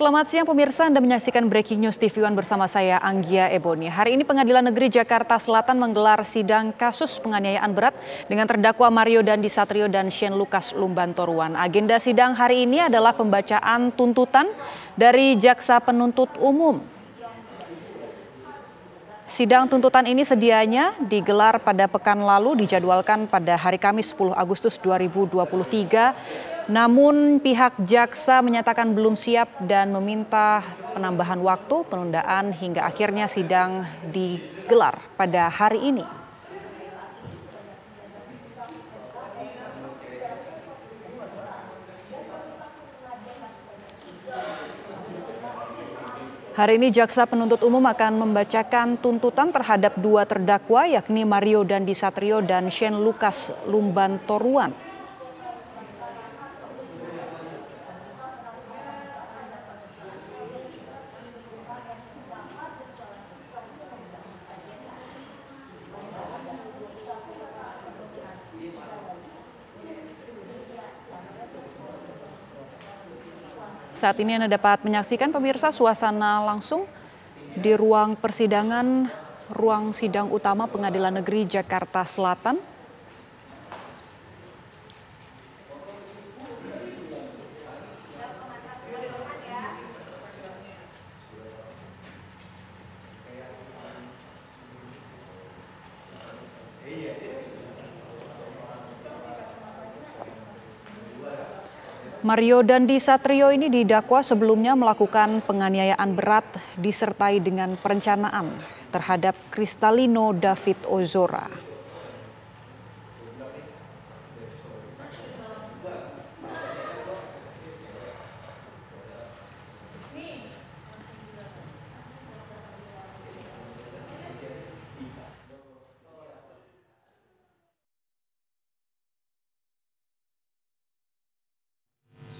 Selamat siang pemirsa, Anda menyaksikan Breaking News TV One bersama saya Anggia Eboni. Hari ini Pengadilan Negeri Jakarta Selatan menggelar sidang kasus penganiayaan berat dengan terdakwa Mario Dandi Satrio dan Shane Lucas Lumbantoruan. Agenda sidang hari ini adalah pembacaan tuntutan dari Jaksa Penuntut Umum. Sidang tuntutan ini sedianya digelar pada pekan lalu, dijadwalkan pada hari Kamis 10 Agustus 2023. Namun pihak jaksa menyatakan belum siap dan meminta penambahan waktu penundaan hingga akhirnya sidang digelar pada hari ini. Hari ini Jaksa Penuntut Umum akan membacakan tuntutan terhadap dua terdakwa yakni Mario Dandi Satrio dan Shane Lucas Lumbantoruan. Saat ini Anda dapat menyaksikan pemirsa suasana langsung di ruang persidangan, ruang sidang utama Pengadilan Negeri Jakarta Selatan. Mario Dandi Satrio ini didakwa sebelumnya melakukan penganiayaan berat disertai dengan perencanaan terhadap Kristalino David Ozora.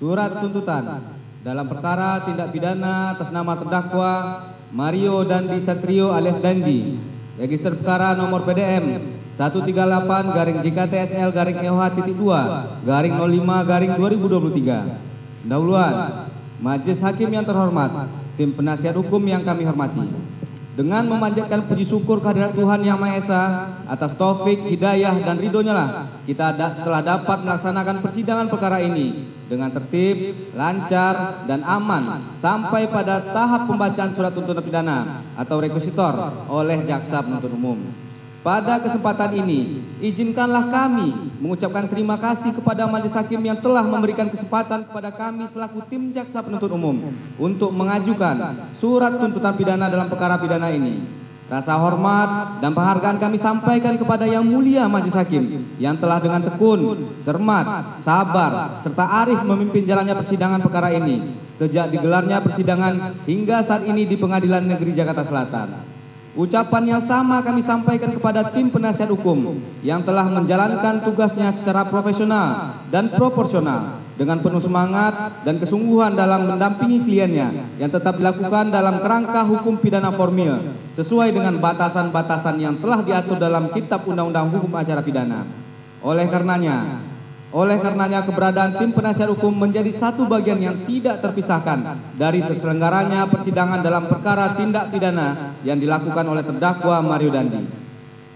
Surat tuntutan dalam perkara tindak pidana atas nama terdakwa Mario Dandi Satrio alias Dandi, register perkara nomor PDM 138-JKTSL-EOH-2-05-2023. Pendahuluan, Majelis Hakim yang terhormat, tim penasihat hukum yang kami hormati. Dengan memanjatkan puji syukur kehadirat Tuhan Yang Maha Esa atas taufik, hidayah, dan ridhonya lah kita telah dapat melaksanakan persidangan perkara ini dengan tertib, lancar, dan aman sampai pada tahap pembacaan surat tuntutan pidana atau rekusitor oleh Jaksa Penuntut Umum. Pada kesempatan ini, izinkanlah kami mengucapkan terima kasih kepada Majelis Hakim yang telah memberikan kesempatan kepada kami selaku tim Jaksa Penuntut Umum untuk mengajukan surat tuntutan pidana dalam perkara pidana ini. Rasa hormat dan penghargaan kami sampaikan kepada Yang Mulia Majelis Hakim yang telah dengan tekun, cermat, sabar, serta arif memimpin jalannya persidangan perkara ini sejak digelarnya persidangan hingga saat ini di Pengadilan Negeri Jakarta Selatan. Ucapan yang sama kami sampaikan kepada tim penasihat hukum yang telah menjalankan tugasnya secara profesional dan proporsional dengan penuh semangat dan kesungguhan dalam mendampingi kliennya yang tetap dilakukan dalam kerangka hukum pidana formil sesuai dengan batasan-batasan yang telah diatur dalam Kitab Undang-Undang Hukum Acara Pidana. Oleh karenanya keberadaan tim penasihat hukum menjadi satu bagian yang tidak terpisahkan dari terselenggaranya persidangan dalam perkara tindak pidana yang dilakukan oleh terdakwa Mario Dandi.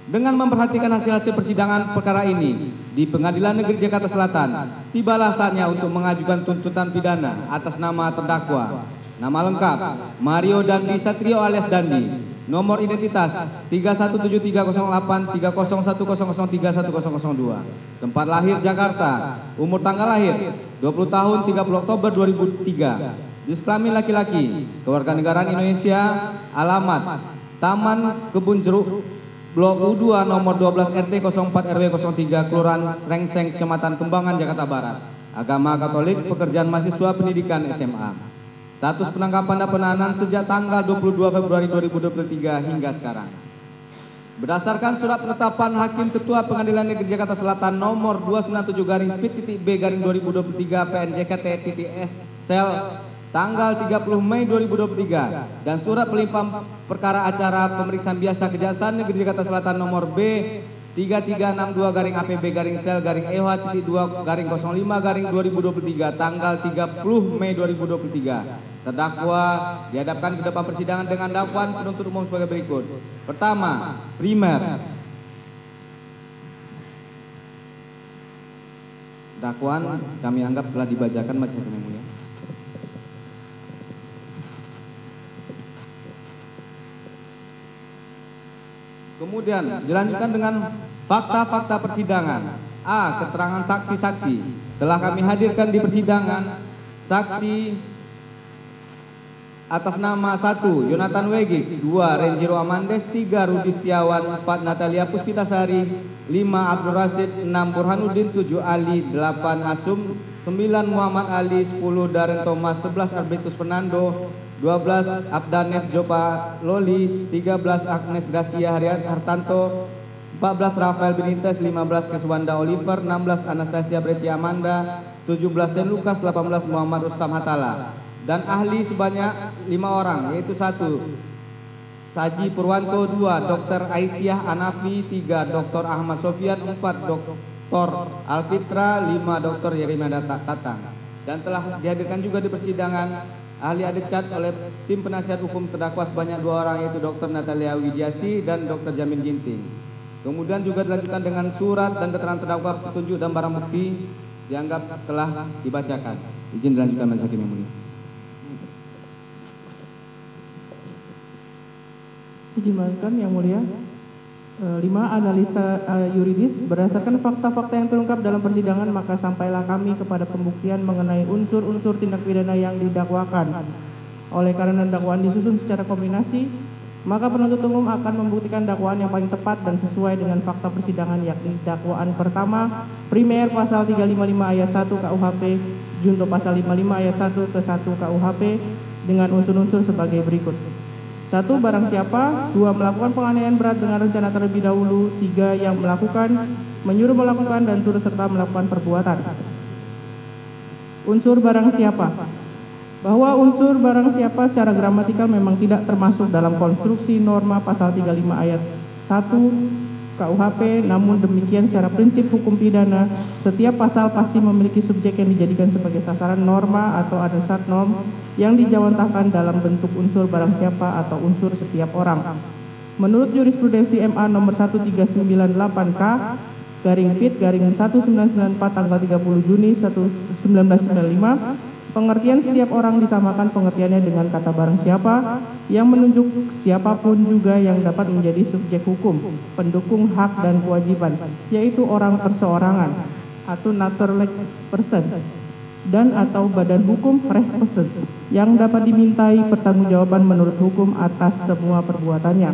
Dengan memperhatikan hasil-hasil persidangan perkara ini di Pengadilan Negeri Jakarta Selatan, tibalah saatnya untuk mengajukan tuntutan pidana atas nama terdakwa. Nama lengkap Mario Dandi Satrio alias Dandi. Nomor identitas 3173083010031002. Tempat lahir Jakarta. Umur tanggal lahir 20 tahun 30 Oktober 2003. Jenis kelamin laki-laki. Kewarganegaraan Indonesia. Alamat Taman Kebun Jeruk Blok U2 nomor 12 RT 04 RW 03 Kelurahan Srengseng Kecamatan Kembangan Jakarta Barat. Agama Katolik, pekerjaan mahasiswa pendidikan SMA. Status penangkapan dan penahanan sejak tanggal 22 Februari 2023 hingga sekarang. Berdasarkan surat penetapan Hakim Ketua Pengadilan Negeri Jakarta Selatan nomor 297-P.B/2023 PNJKT.S sel tanggal 30 Mei 2023 dan surat pelimpaan perkara acara pemeriksaan biasa Kejaksaan Negeri Jakarta Selatan nomor B 3362-APB/Sel/EH.2/05/2023 tanggal 30 Mei 2023. Terdakwa dihadapkan ke depan persidangan dengan dakwaan penuntut umum sebagai berikut. Pertama, primer. Dakwaan kami anggap telah dibacakan majelis hakim yang mulia. Kemudian dilanjutkan dengan fakta-fakta persidangan. A. Keterangan saksi-saksi. Telah kami hadirkan di persidangan saksi atas nama 1. Yonatan Wegik, 2. Renjiro Amandes, 3. Rudi Setiawan, 4. Natalia Puspitasari, 5. Abdul Rasid, 6. Burhanuddin, 7. Ali, 8. Asum, 9. Muhammad Ali, 10. Darren Thomas, 11. Albertus Fernando, 12. Abdanef Jopa Loli, 13. Agnes Gracia Hartanto, 14. Rafael Benitez, 15. Keswanda Oliver, 16. Anastasia Breti Amanda, 17. Sen Lukas, 18. Muhammad Rustam Hatala. Dan ahli sebanyak 5 orang, yaitu 1. Saji Purwanto, 2. Dr. Aisyah Anafi, 3. Dr. Ahmad Sofian, 4. Dr. Alfitra, 5. Dr. Yeremia Tatang. Dan telah dihadirkan juga di persidangan ahli adecat oleh tim penasihat hukum terdakwa sebanyak 2 orang, yaitu Dr. Natalia Widiasi dan Dr. Jamin Ginting. Kemudian juga dilanjutkan dengan surat dan keterangan terdakwa, petunjuk dan barang bukti dianggap telah dibacakan. Izin dilanjutkan majelis hakim yang mulia. Dijelaskan yang mulia. 5. Analisa yuridis. Berdasarkan fakta-fakta yang terungkap dalam persidangan, maka sampailah kami kepada pembuktian mengenai unsur-unsur tindak pidana yang didakwakan. Oleh karena dakwaan disusun secara kombinasi, maka penuntut umum akan membuktikan dakwaan yang paling tepat dan sesuai dengan fakta persidangan, yakni dakwaan pertama, primer pasal 355 ayat 1 KUHP, junto pasal 55 ayat 1 ke 1 KUHP dengan unsur-unsur sebagai berikut. 1. Barang siapa. 2. Melakukan penganiayaan berat dengan rencana terlebih dahulu. 3. Yang melakukan, menyuruh melakukan dan turut serta melakukan perbuatan. Unsur barang siapa. Bahwa unsur barang siapa secara gramatikal memang tidak termasuk dalam konstruksi norma pasal 35 ayat 1 KUHP, namun demikian secara prinsip hukum pidana, setiap pasal pasti memiliki subjek yang dijadikan sebagai sasaran norma atau adresat norm yang dijawantahkan dalam bentuk unsur barang siapa atau unsur setiap orang. Menurut jurisprudensi MA nomor 1398K /PIT/1994 tanggal 30 Juni 1995, pengertian setiap orang disamakan pengertiannya dengan kata barang siapa yang menunjuk siapapun juga yang dapat menjadi subjek hukum, pendukung hak dan kewajiban, yaitu orang perseorangan atau naturalized person dan atau badan hukum reh person yang dapat dimintai pertanggungjawaban menurut hukum atas semua perbuatannya.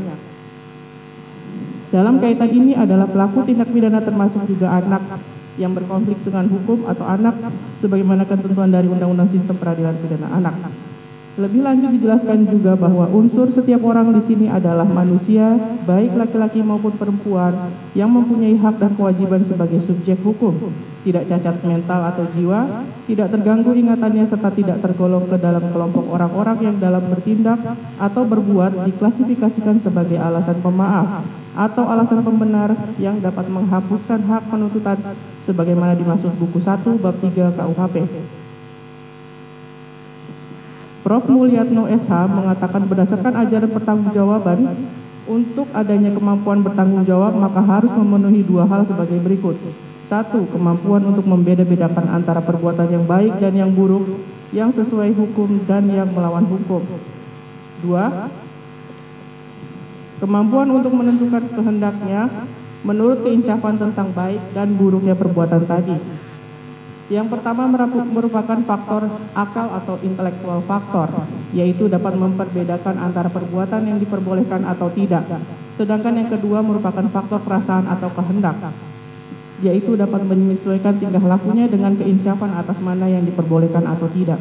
Dalam kaitan ini adalah pelaku tindak pidana termasuk juga anak yang berkonflik dengan hukum atau anak sebagaimana ketentuan dari Undang-Undang Sistem Peradilan Pidana Anak. Lebih lanjut dijelaskan juga bahwa unsur setiap orang di sini adalah manusia, baik laki-laki maupun perempuan, yang mempunyai hak dan kewajiban sebagai subjek hukum, tidak cacat mental atau jiwa, tidak terganggu ingatannya, serta tidak tergolong ke dalam kelompok orang-orang yang dalam bertindak atau berbuat diklasifikasikan sebagai alasan pemaaf atau alasan pembenar yang dapat menghapuskan hak penuntutan sebagaimana dimaksud buku 1 bab 3 KUHP. Prof. Mulyatno SH mengatakan berdasarkan ajaran pertanggungjawaban, untuk adanya kemampuan bertanggung jawab maka harus memenuhi 2 hal sebagai berikut. 1. Kemampuan untuk membeda-bedakan antara perbuatan yang baik dan yang buruk, yang sesuai hukum dan yang melawan hukum. 2. Kemampuan untuk menentukan kehendaknya menurut keinsafan tentang baik dan buruknya perbuatan tadi. Yang pertama merupakan faktor akal atau intelektual faktor, yaitu dapat memperbedakan antara perbuatan yang diperbolehkan atau tidak. Sedangkan yang kedua merupakan faktor perasaan atau kehendak, yaitu dapat menyesuaikan tingkah lakunya dengan keinsafan atas mana yang diperbolehkan atau tidak.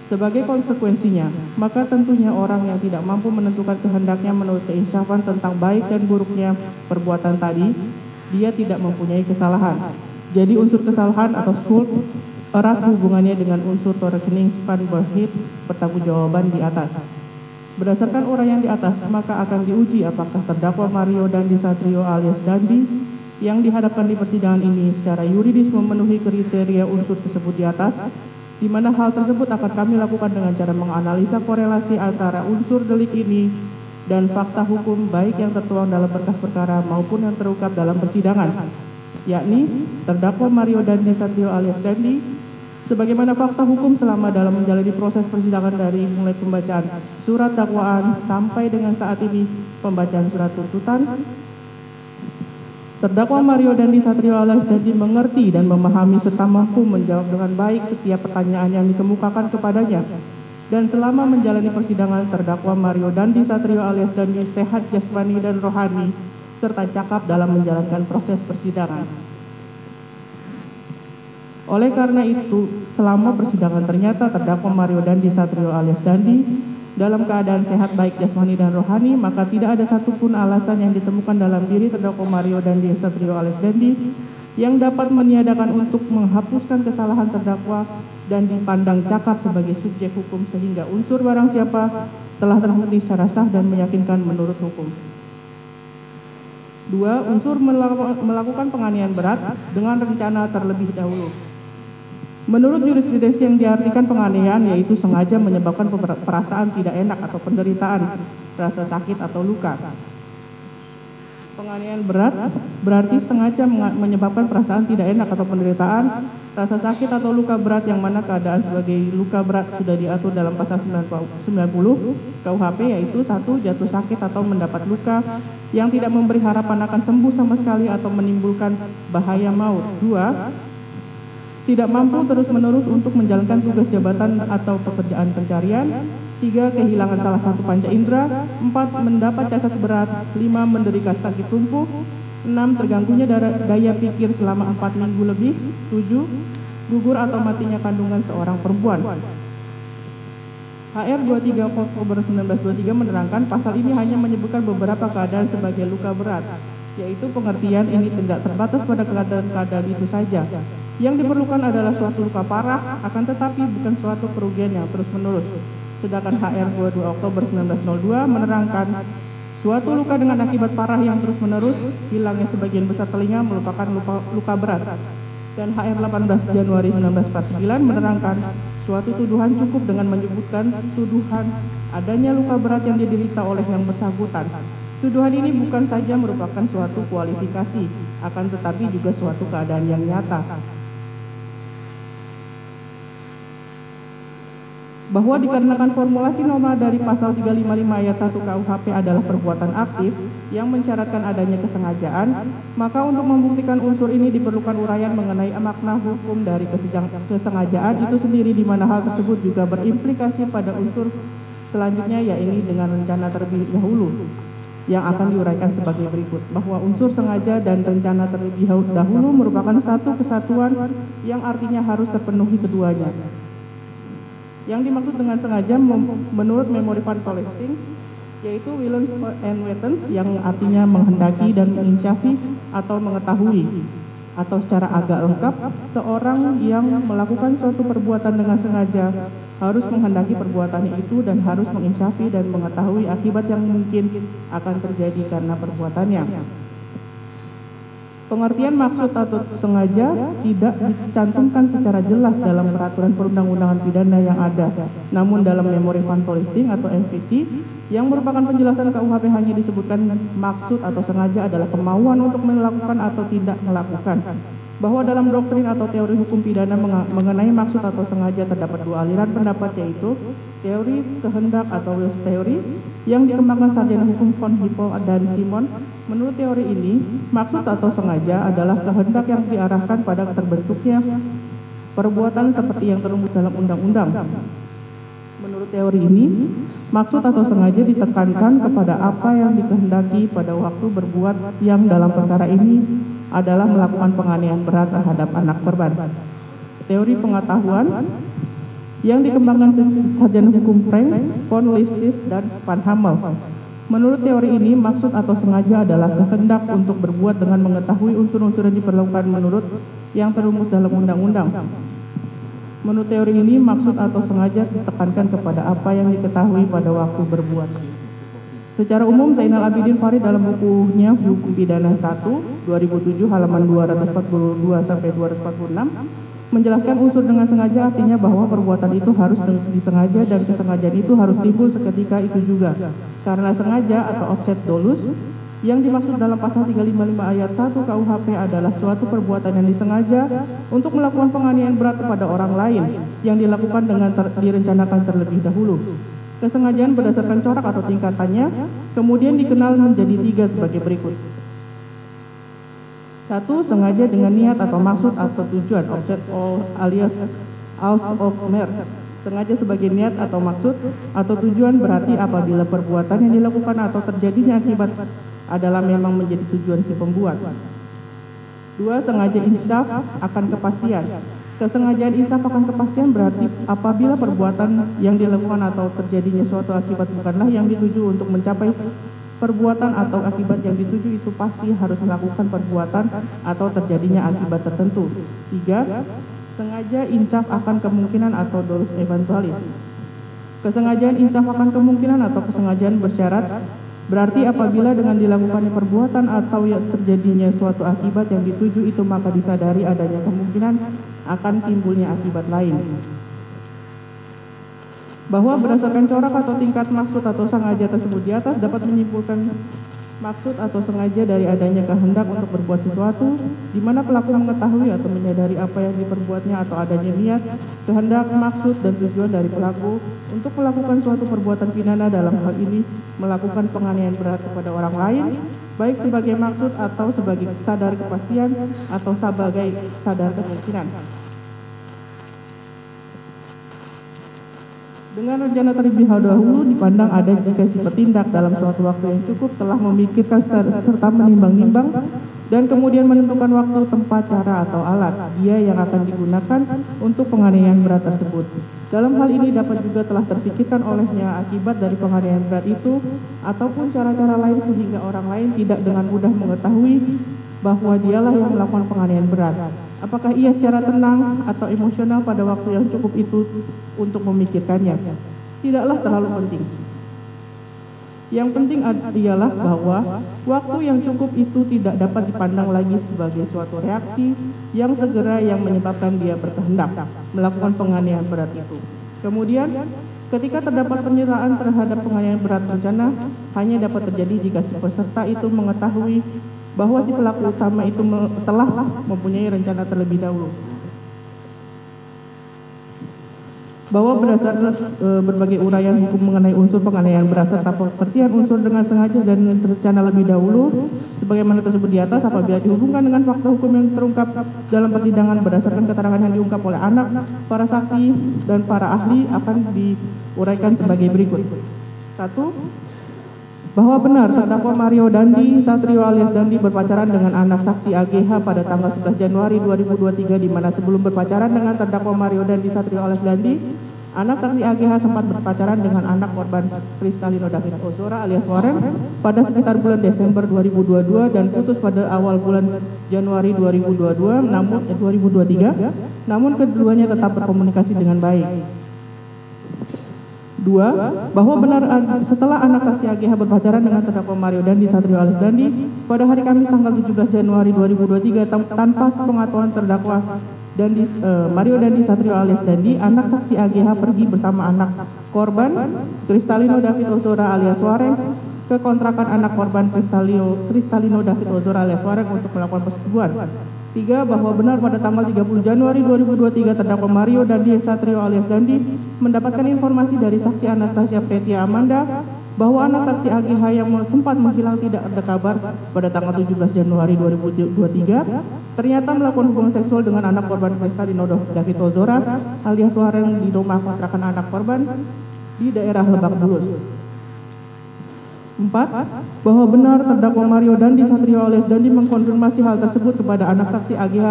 Sebagai konsekuensinya, maka tentunya orang yang tidak mampu menentukan kehendaknya menurut keinsafan tentang baik dan buruknya perbuatan tadi, dia tidak mempunyai kesalahan. Jadi unsur kesalahan atau skuld erat hubungannya dengan unsur toerekeningspanbarheid pertanggungjawaban di atas. Berdasarkan uraian di atas, maka akan diuji apakah terdakwa Mario Dandi Satrio alias Dandi yang dihadapkan di persidangan ini secara yuridis memenuhi kriteria unsur tersebut di atas, di mana hal tersebut akan kami lakukan dengan cara menganalisa korelasi antara unsur delik ini dan fakta hukum baik yang tertuang dalam berkas perkara maupun yang terungkap dalam persidangan, yakni terdakwa Mario Dandi Satrio alias Dandi, sebagaimana fakta hukum selama dalam menjalani proses persidangan dari mulai pembacaan surat dakwaan sampai dengan saat ini pembacaan surat tuntutan. Terdakwa Mario Dandi Satrio alias Dandi mengerti dan memahami serta mampu menjawab dengan baik setiap pertanyaan yang dikemukakan kepadanya. Dan selama menjalani persidangan, terdakwa Mario Dandi Satrio alias Dandi sehat jasmani dan rohani, serta cakap dalam menjalankan proses persidangan. Oleh karena itu, selama persidangan ternyata terdakwa Mario Dandi Satrio alias Dandi dalam keadaan sehat baik jasmani dan rohani, maka tidak ada satupun alasan yang ditemukan dalam diri terdakwa Mario Dandi Satrio alias Dandi yang dapat meniadakan untuk menghapuskan kesalahan terdakwa dan dipandang cakap sebagai subjek hukum sehingga unsur barang siapa telah terbukti secara sah dan meyakinkan menurut hukum. 2. Unsur melakukan penganiayaan berat dengan rencana terlebih dahulu. Menurut jurisprudensi yang diartikan penganiayaan yaitu sengaja menyebabkan perasaan tidak enak atau penderitaan, rasa sakit atau luka. Penganiayaan berat berarti sengaja menyebabkan perasaan tidak enak atau penderitaan, rasa sakit atau luka berat yang mana keadaan sebagai luka berat sudah diatur dalam pasal 90 KUHP yaitu 1. Jatuh sakit atau mendapat luka yang tidak memberi harapan akan sembuh sama sekali atau menimbulkan bahaya maut. 2. Tidak mampu terus-menerus untuk menjalankan tugas jabatan atau pekerjaan pencarian. 3. Kehilangan salah satu panca indera. 4. Mendapat cacat berat. 5. Menderita sakit lumpuh. 6. Terganggunya daya pikir selama 4 minggu lebih. 7. Gugur atau matinya kandungan seorang perempuan. HR 23 Oktober 1923 menerangkan pasal ini hanya menyebutkan beberapa keadaan sebagai luka berat, yaitu pengertian ini tidak terbatas pada keadaan-keadaan itu saja. Yang diperlukan adalah suatu luka parah, akan tetapi bukan suatu kerugian yang terus-menerus. Sedangkan HR 22 Oktober 1902 menerangkan suatu luka dengan akibat parah yang terus-menerus, hilangnya sebagian besar telinga merupakan luka berat. Dan HR 18 Januari 1949 menerangkan suatu tuduhan cukup dengan menyebutkan tuduhan adanya luka berat yang diderita oleh yang bersangkutan. Tuduhan ini bukan saja merupakan suatu kualifikasi, akan tetapi juga suatu keadaan yang nyata. Bahwa dikarenakan formulasi normal dari pasal 355 ayat 1 KUHP adalah perbuatan aktif yang mensyaratkan adanya kesengajaan, maka untuk membuktikan unsur ini diperlukan uraian mengenai makna hukum dari kesengajaan itu sendiri, di mana hal tersebut juga berimplikasi pada unsur selanjutnya, yaitu dengan rencana terlebih dahulu, yang akan diuraikan sebagai berikut. Bahwa unsur sengaja dan rencana terlebih dahulu merupakan satu kesatuan yang artinya harus terpenuhi keduanya. Yang dimaksud dengan sengaja menurut Memori Van Collecting yaitu willens and wetens, yang artinya menghendaki dan menginsyafi atau mengetahui, atau secara agak lengkap, seorang yang melakukan suatu perbuatan dengan sengaja harus menghendaki perbuatannya itu dan harus menginsyafi dan mengetahui akibat yang mungkin akan terjadi karena perbuatannya. Pengertian maksud atau sengaja tidak dicantumkan secara jelas dalam peraturan perundang-undangan pidana yang ada. Namun dalam Memori Van Collecting atau MVT yang merupakan penjelasan KUHP hanya disebutkan maksud atau sengaja adalah kemauan untuk melakukan atau tidak melakukan. Bahwa dalam doktrin atau teori hukum pidana mengenai maksud atau sengaja terdapat dua aliran pendapat, yaitu teori kehendak atau Wills theory yang dikembangkan sarjana hukum von Hippel dan Simon. Menurut teori ini, maksud atau sengaja adalah kehendak yang diarahkan pada terbentuknya perbuatan seperti yang termuat dalam undang-undang. Menurut teori ini, maksud atau sengaja ditekankan kepada apa yang dikehendaki pada waktu berbuat, yang dalam perkara ini adalah melakukan penganiayaan berat terhadap anak korban. Teori pengetahuan yang dikembangkan sarjana hukum Frank, von Listis, dan Van Hamel. Menurut teori ini, maksud atau sengaja adalah kehendak untuk berbuat dengan mengetahui unsur-unsur yang diperlukan menurut yang terrumus dalam undang-undang. Menurut teori ini, maksud atau sengaja ditekankan kepada apa yang diketahui pada waktu berbuat. Secara umum, Zainal Abidin Farid dalam bukunya Hukum Pidana 1 2007 halaman 242 sampai 246 menjelaskan unsur dengan sengaja artinya bahwa perbuatan itu harus disengaja dan kesengajaan itu harus timbul seketika itu juga. Karena sengaja atau offset dolus yang dimaksud dalam pasal 355 ayat 1 KUHP adalah suatu perbuatan yang disengaja untuk melakukan penganiayaan berat kepada orang lain yang dilakukan dengan direncanakan terlebih dahulu. Kesengajaan berdasarkan corak atau tingkatannya kemudian dikenal menjadi 3 sebagai berikut. 1. Sengaja dengan niat atau maksud atau tujuan, object alias out of mere. Sengaja sebagai niat atau maksud atau tujuan berarti apabila perbuatan yang dilakukan atau terjadinya akibat adalah memang menjadi tujuan si pembuat. 2. Sengaja insaf akan kepastian. Kesengajaan insaf akan kepastian berarti apabila perbuatan yang dilakukan atau terjadinya suatu akibat bukanlah yang dituju untuk mencapai perbuatan atau akibat yang dituju itu pasti harus melakukan perbuatan atau terjadinya akibat tertentu. 3. Sengaja insaf akan kemungkinan atau dolus eventualis. Kesengajaan insaf akan kemungkinan atau kesengajaan bersyarat berarti apabila dengan dilakukannya perbuatan atau yang terjadinya suatu akibat yang dituju itu maka disadari adanya kemungkinan akan timbulnya akibat lain. Bahwa berdasarkan corak atau tingkat maksud atau sengaja tersebut di atas dapat menyimpulkan maksud atau sengaja dari adanya kehendak untuk berbuat sesuatu di mana pelaku mengetahui atau menyadari apa yang diperbuatnya atau adanya niat, kehendak, maksud, dan tujuan dari pelaku untuk melakukan suatu perbuatan pidana dalam hal ini melakukan penganiayaan berat kepada orang lain baik sebagai maksud atau sebagai sadar kepastian atau sebagai sadar kemungkinan. Dengan rencana terlebih dahulu dipandang ada jika si petindak dalam suatu waktu yang cukup telah memikirkan serta menimbang-nimbang dan kemudian menentukan waktu, tempat, cara, atau alat dia yang akan digunakan untuk penganiayaan berat tersebut. Dalam hal ini dapat juga telah terpikirkan olehnya akibat dari penganiayaan berat itu ataupun cara-cara lain sehingga orang lain tidak dengan mudah mengetahui bahwa dialah yang melakukan penganiayaan berat. Apakah ia secara tenang atau emosional pada waktu yang cukup itu untuk memikirkannya? Tidaklah terlalu penting. Yang penting ialah bahwa waktu yang cukup itu tidak dapat dipandang lagi sebagai suatu reaksi yang segera yang menyebabkan dia berkehendak melakukan penganiayaan berat itu. Kemudian, ketika terdapat penyertaan terhadap penganiayaan berat berencana, hanya dapat terjadi jika si peserta itu mengetahui bahwa si pelaku utama itu telah mempunyai rencana terlebih dahulu. Bahwa berdasarkan berbagai uraian hukum mengenai unsur penganiayaan berat serta pengertian unsur dengan sengaja dan rencana lebih dahulu, sebagaimana tersebut di atas, apabila dihubungkan dengan fakta hukum yang terungkap dalam persidangan berdasarkan keterangan yang diungkap oleh anak, para saksi, dan para ahli akan diuraikan sebagai berikut. 1. Bahwa benar terdakwa Mario Dandi Satrio alias Dandi berpacaran dengan anak saksi AGH pada tanggal 11 Januari 2023 di mana sebelum berpacaran dengan terdakwa Mario Dandi Satrio alias Dandi, anak saksi AGH sempat berpacaran dengan anak korban Kristalino David Ozora alias Warren pada sekitar bulan Desember 2022 dan putus pada awal bulan Januari 2023, namun keduanya tetap berkomunikasi dengan baik. 2. Bahwa benar setelah anak saksi AGH berpacaran dengan terdakwa Mario Dandi Satrio alias Dandi pada hari Kamis tanggal 17 Januari 2023 tanpa sepengetahuan terdakwa Mario Dandi Satrio alias Dandi, anak saksi AGH pergi bersama anak korban Kristalino David Ozora alias Warren ke kontrakan anak korban Kristalino David Ozora alias Warren untuk melakukan persetubuhan. 3. Bahwa benar pada tanggal 30 Januari 2023 terdakwa Mario Dandi Satrio alias Dandi mendapatkan informasi dari saksi Anastasia Pretia Amanda bahwa anak saksi AGH yang sempat menghilang tidak ada kabar pada tanggal 17 Januari 2023 ternyata melakukan hubungan seksual dengan anak korban Kristalino David Ozora alias Warren di rumah kontrakan anak korban di daerah Lebak Bulus. 4. Bahwa benar terdakwa Mario Dandi Satrio alias Dandi mengkonfirmasi hal tersebut kepada anak saksi AGH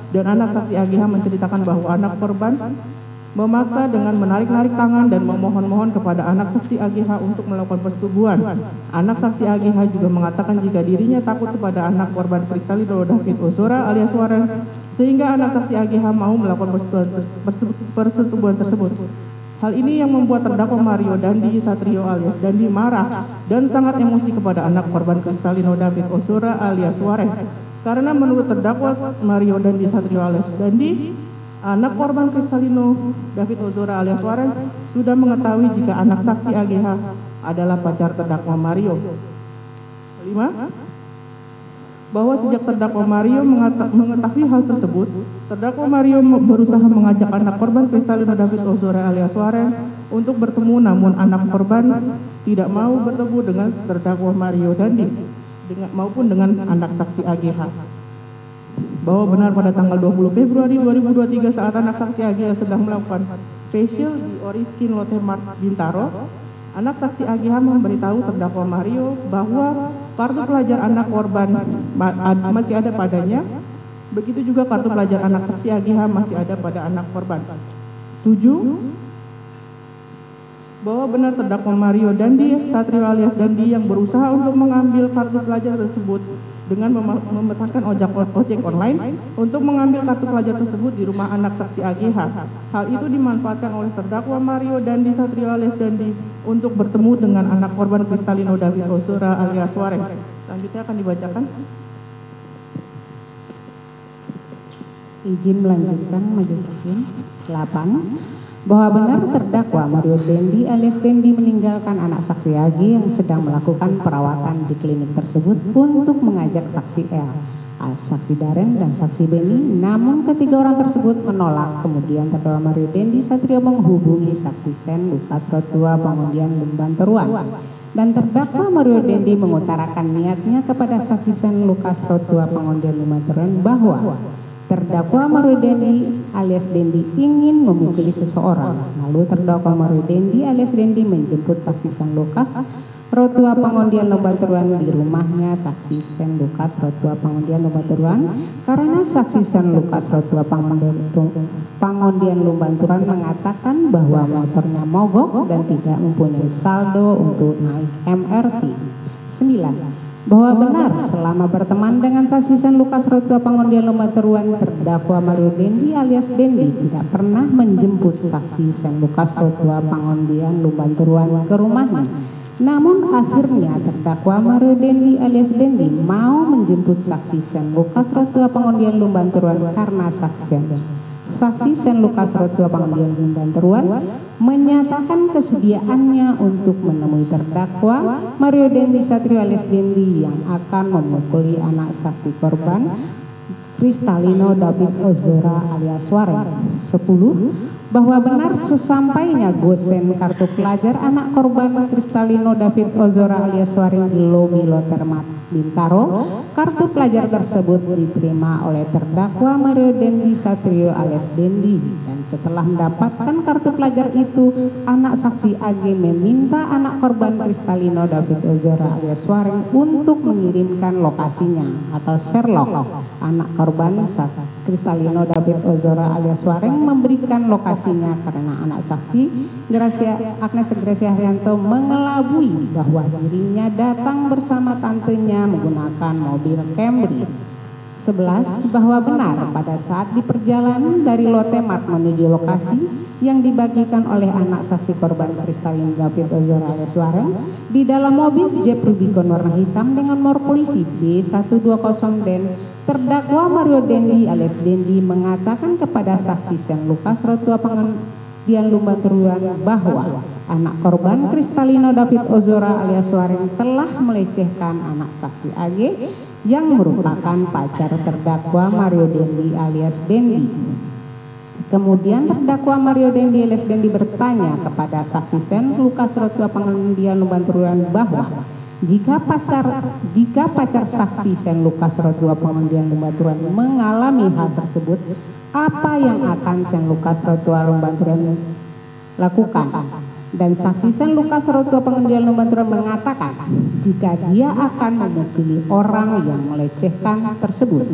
dan anak saksi AGH menceritakan bahwa anak korban memaksa dengan menarik-narik tangan dan memohon-mohon kepada anak saksi AGH untuk melakukan persetubuhan. Anak saksi AGH juga mengatakan jika dirinya takut kepada anak korban Kristalino David Ozora alias Warren sehingga anak saksi AGH mau melakukan persetubuhan tersebut. Hal ini yang membuat terdakwa Mario Dandi Satrio alias Dandi marah dan sangat emosi kepada anak korban Kristalino David Ozora alias Warren. karena menurut terdakwa Mario Dandi Satrio alias Dandi, anak korban Kristalino David Ozora alias Waren sudah mengetahui jika anak saksi AGH adalah pacar terdakwa Mario. 5. Bahwa sejak terdakwa Mario mengetahui hal tersebut, terdakwa Mario berusaha mengajak anak korban Kristalino David Ozora alias Waren untuk bertemu, namun anak korban tidak mau bertemu dengan terdakwa Mario Dandi maupun dengan anak saksi AGH. Bahwa benar pada tanggal 20 Februari 2023 saat anak saksi AGH sedang melakukan facial di Oriskin Lotte Mart Bintaro, anak saksi AGH memberitahu terdakwa Mario bahwa kartu pelajar anak korban masih ada padanya, begitu juga kartu pelajar anak saksi AGH masih ada pada anak korban. 7. Bahwa benar terdakwa Mario Dandi Satrio alias Dandi yang berusaha untuk mengambil kartu pelajar tersebut dengan memesankan ojek online untuk mengambil kartu pelajar tersebut di rumah anak saksi AGH. Hal itu dimanfaatkan oleh terdakwa Mario Dandi Satrio alias Dandi untuk bertemu dengan anak korban Kristalino David Ozora alias Waren. Selanjutnya akan dibacakan. Izin melanjutkan majelis hakim. 8. Bahwa benar terdakwa Mario Dandi alias Dandi meninggalkan anak saksi AG yang sedang melakukan perawatan di klinik tersebut untuk mengajak saksi L, saksi Daren dan saksi Beni, namun ketiga orang tersebut menolak. Kemudian terdakwa Mario Dandi Satrio menghubungi saksi Sen Lukas Rotua Pangundian Lumban Teruan, dan terdakwa Mario Dandi mengutarakan niatnya kepada saksi Sen Lukas Rotua Pangundian Lumban Teruan bahwa terdakwa Mario Dandi alias Dandi ingin memukuli seseorang. Lalu terdakwa Mario Dandi alias Dandi menjemput saksi Sen Lukas Rotua Pangundian Lumban Teruan di rumahnya saksi Sen Lukas Rotua Pangundian Lumban Teruan karena saksi Sen Lukas Rotua Pangundian Lumban Teruan mengatakan bahwa motornya mogok dan tidak mempunyai saldo untuk naik MRT. 9. Bahwa benar selama berteman dengan saksi Sen Lukas Rotua Pangundian Lumban Teruan, terdakwa Mario Dandi alias Dandi tidak pernah menjemput saksi Sen Lukas Rotua Pangundian Lumban Teruan ke rumahnya. Namun akhirnya terdakwa Mario Dandi alias Dandi mau menjemput saksi Sen Lukas Rotua Pangundian Lumban Teruan karena saksi Sen Lukas Rotua Pangundian Lumban Teruan menyatakan kesediaannya untuk menemui terdakwa Mario Dandi Satrio alias Dandi yang akan memukuli anak saksi korban Kristalino David Ozora alias Waren. 10. Bahwa benar sesampainya gosen kartu pelajar anak korban Kristalino David Ozora alias Waren di lobi Lotte Mart Bintaro, kartu pelajar tersebut diterima oleh terdakwa Mario Dandi Satrio alias Dandi, dan setelah mendapatkan kartu pelajar itu, anak saksi AG meminta anak korban Kristalino David Ozora alias Waren untuk mengirimkan lokasinya atau Sherlock. Anak korban Kristalino David Ozora alias Waren memberikan lokasinya karena anak saksi Agnes Gracia Haryanto mengelabui bahwa dirinya datang bersama tantenya menggunakan mobil Camry. 11. Bahwa benar pada saat di perjalanan dari Lotte Mart menuju lokasi yang dibagikan oleh anak saksi korban Kristalino David Ozora alias Waren, di dalam mobil Jeep Rubicon warna hitam dengan nomor polisi B120 terdakwa Mario Dandi alias Dandi mengatakan kepada saksi Sen Lukas Rotua Pangundian Lumban Teruan bahwa anak korban Kristalino David Ozora alias Waren telah melecehkan anak saksi AG yang merupakan pacar terdakwa Mario Dandi alias Dandi. Kemudian terdakwa Mario Dandi alias Dandi bertanya kepada saksi Sen Lukas Rotua Pangundian Lumban Teruan bahwa jika pacar saksi Sen Lukas Rotua Pangundian Lumban Teruan mengalami hal tersebut, apa yang akan Sen Lukas Rotua Lumban Teruan lakukan? Dan saksi Sen Lukas Rotua Pangundian Lumban Teruan mengatakan jika dia akan memukuli orang yang melecehkan tersebut.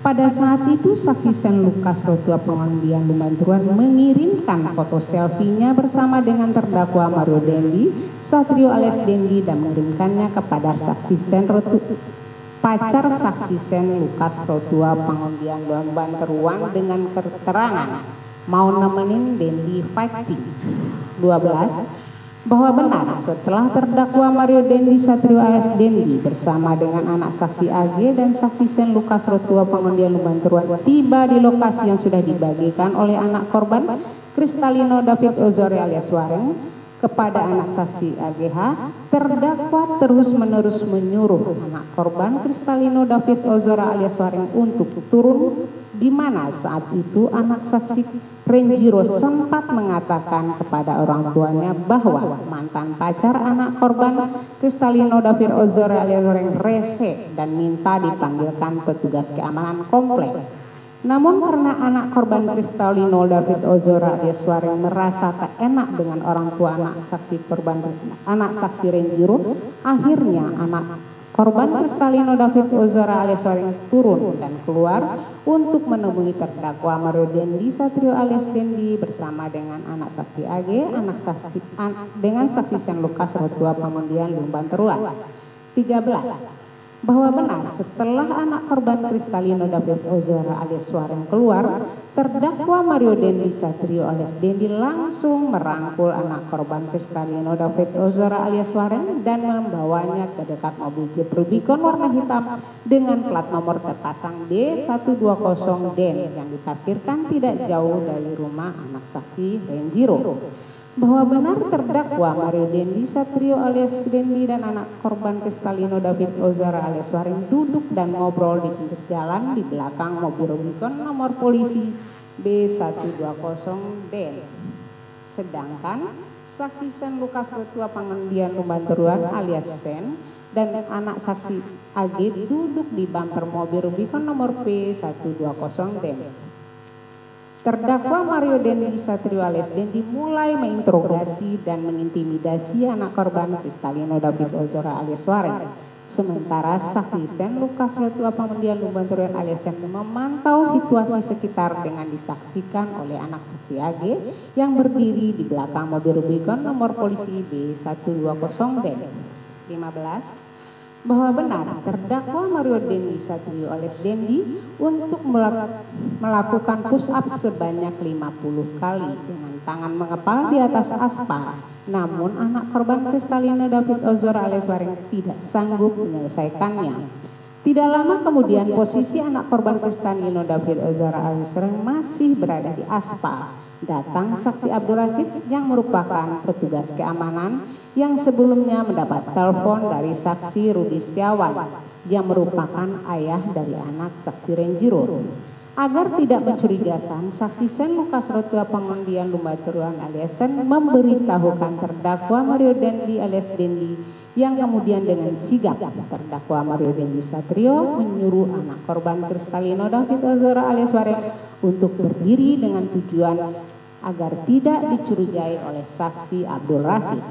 Pada saat itu saksi Sen Lukas Rotua Pangundian Lumban Teruan mengirimkan foto selfie-nya bersama dengan terdakwa Mario Dandi Satrio alias Dandi dan mengirimkannya kepada saksi Sen pacar saksi Sen Lukas Rotua Pangundian Lumban Teruan dengan keterangan mau nemenin Dandi fighting. 12. bahwa benar setelah terdakwa Mario Dendi Satrio alias Dendi bersama dengan anak saksi AG dan saksi Sen Lukas Rotua Pengundian Lumbanturuan tiba di lokasi yang sudah dibagikan oleh anak korban Kristalino David Ozora alias Wareng kepada anak saksi AGH, terdakwa terus-menerus menyuruh anak korban Kristalino David Ozora alias Wareng untuk turun, di mana saat itu anak saksi Renjiro sempat mengatakan kepada orang tuanya bahwa mantan pacar anak korban Kristalino David Ozora alias Wareng rese dan minta dipanggilkan petugas keamanan komplek. Namun karena anak korban Kristalino David Ozora alias Wareng merasa tak enak dengan orang tua anak saksi Renjiro, akhirnya anak korban Kristalino David Ozora alias Wareng turun dan keluar untuk menemui terdakwa Mario Dendi Satrio alias Dendi bersama dengan anak saksi AG, dengan saksi Sen Lukas Rotua Pengundian Lumbanturuan. 13. Bahwa benar setelah anak korban Kristalino David Ozora alias Wareng keluar, terdakwa Mario Dendi Satrio alias Dendi langsung merangkul anak korban Kristalino David Ozora alias Wareng dan membawanya ke dekat mobil Jeep Rubicon warna hitam dengan plat nomor terpasang B120 DEN yang diparkirkan tidak jauh dari rumah anak saksi Renjiro. Bahwa benar terdakwa Mario Dendi Satrio alias Dendi dan anak korban Kristalino David Ozora alias Wareng duduk dan ngobrol di pinggir jalan di belakang mobil Rubicon nomor polisi B120 DEN. Sedangkan saksi Sen Lukas Rotua Pengundian Lumbanturuan alias Sen dan anak saksi AG duduk di bumper mobil Rubicon nomor P120 DEN. Terdakwa Mario Dendi Satrio alias Dendi mulai menginterogasi dan mengintimidasi anak korban Kristalino David Ozora alias Wareng. Sementara saksi Sen Lukas Rotua Pengundian Lumbanturuan alias Sen memantau situasi sekitar dengan disaksikan oleh anak saksi AG yang berdiri di belakang mobil Rubicon nomor polisi B120 DEN. 15. Bahwa benar terdakwa Mario Dendi Satrio alias Dendi untuk melakukan push up sebanyak 50 kali dengan tangan mengepal di atas aspal. Namun anak korban Kristalino David Ozora alias Wareng tidak sanggup menyelesaikannya. Tidak lama kemudian posisi anak korban Kristalino David Ozora alias Wareng masih berada di aspal. Datang saksi Abdul Rasid yang merupakan petugas keamanan yang sebelumnya mendapat telepon dari saksi Rudi Setiawan yang merupakan ayah dari anak saksi Renjiro. Agar tidak mencurigakan, saksi Sen Lukas Rotua Pengundian Lumbanturuan alias Sen memberitahukan terdakwa Mario Dendi alias Dendi yang kemudian dengan sigap terdakwa Mario Dendi Satrio menyuruh anak korban Kristalino David Ozora alias Wareng untuk berdiri dengan tujuan agar tidak dicurigai oleh saksi Abdul Rasid.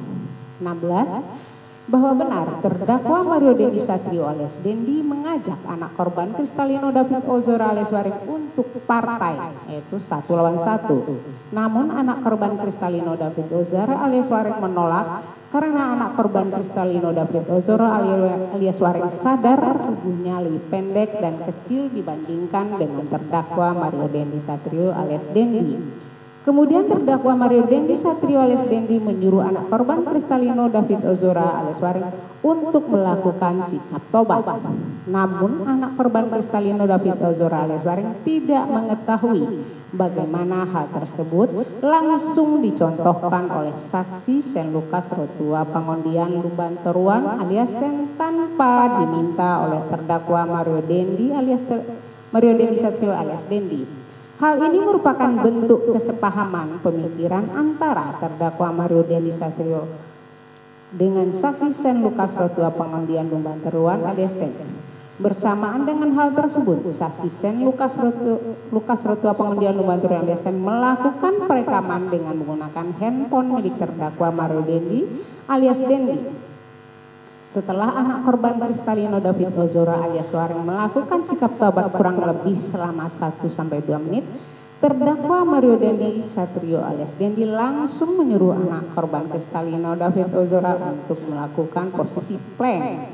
16. Bahwa benar terdakwa Mario Dendi Satrio alias Dendi mengajak anak korban Kristalino David Ozora alias Wareng untuk partai, yaitu 1 lawan 1. Namun anak korban Kristalino David Ozora alias Wareng menolak karena anak korban Kristalino David Ozora alias Wareng sadar tubuhnya lebih pendek dan kecil dibandingkan dengan terdakwa Mario Dendi Satrio alias Dendi. Kemudian terdakwa Mario Dendi Satrio alias Dendi menyuruh anak korban Kristalino David Ozora alias Wareng untuk melakukan sikap tobat. Namun anak korban Kristalino David Ozora alias Wareng tidak mengetahui bagaimana hal tersebut, langsung dicontohkan oleh saksi Sen Lukas Rotua Pengundian Lumbanturuan alias Sen tanpa diminta oleh terdakwa Mario Dendi Satrio alias Dendi. Hal ini merupakan bentuk kesepahaman pemikiran antara terdakwa Mario Dendi Satrio dengan saksi Sen Lukas Rotua Pengundian Lumbanturuan alias Sen. Bersamaan dengan hal tersebut, saksi Sen Lukas Rotua Pengundian Lumbanturuan alias Sen melakukan perekaman dengan menggunakan handphone milik terdakwa Mario Dendi alias Dendi. Setelah anak korban Kristalino David Ozora alias Wareng melakukan sikap tobat kurang lebih selama 1-2 menit, terdakwa Mario Dendi Satrio alias Dendi langsung menyuruh anak korban Kristalino David Ozora untuk melakukan posisi plank.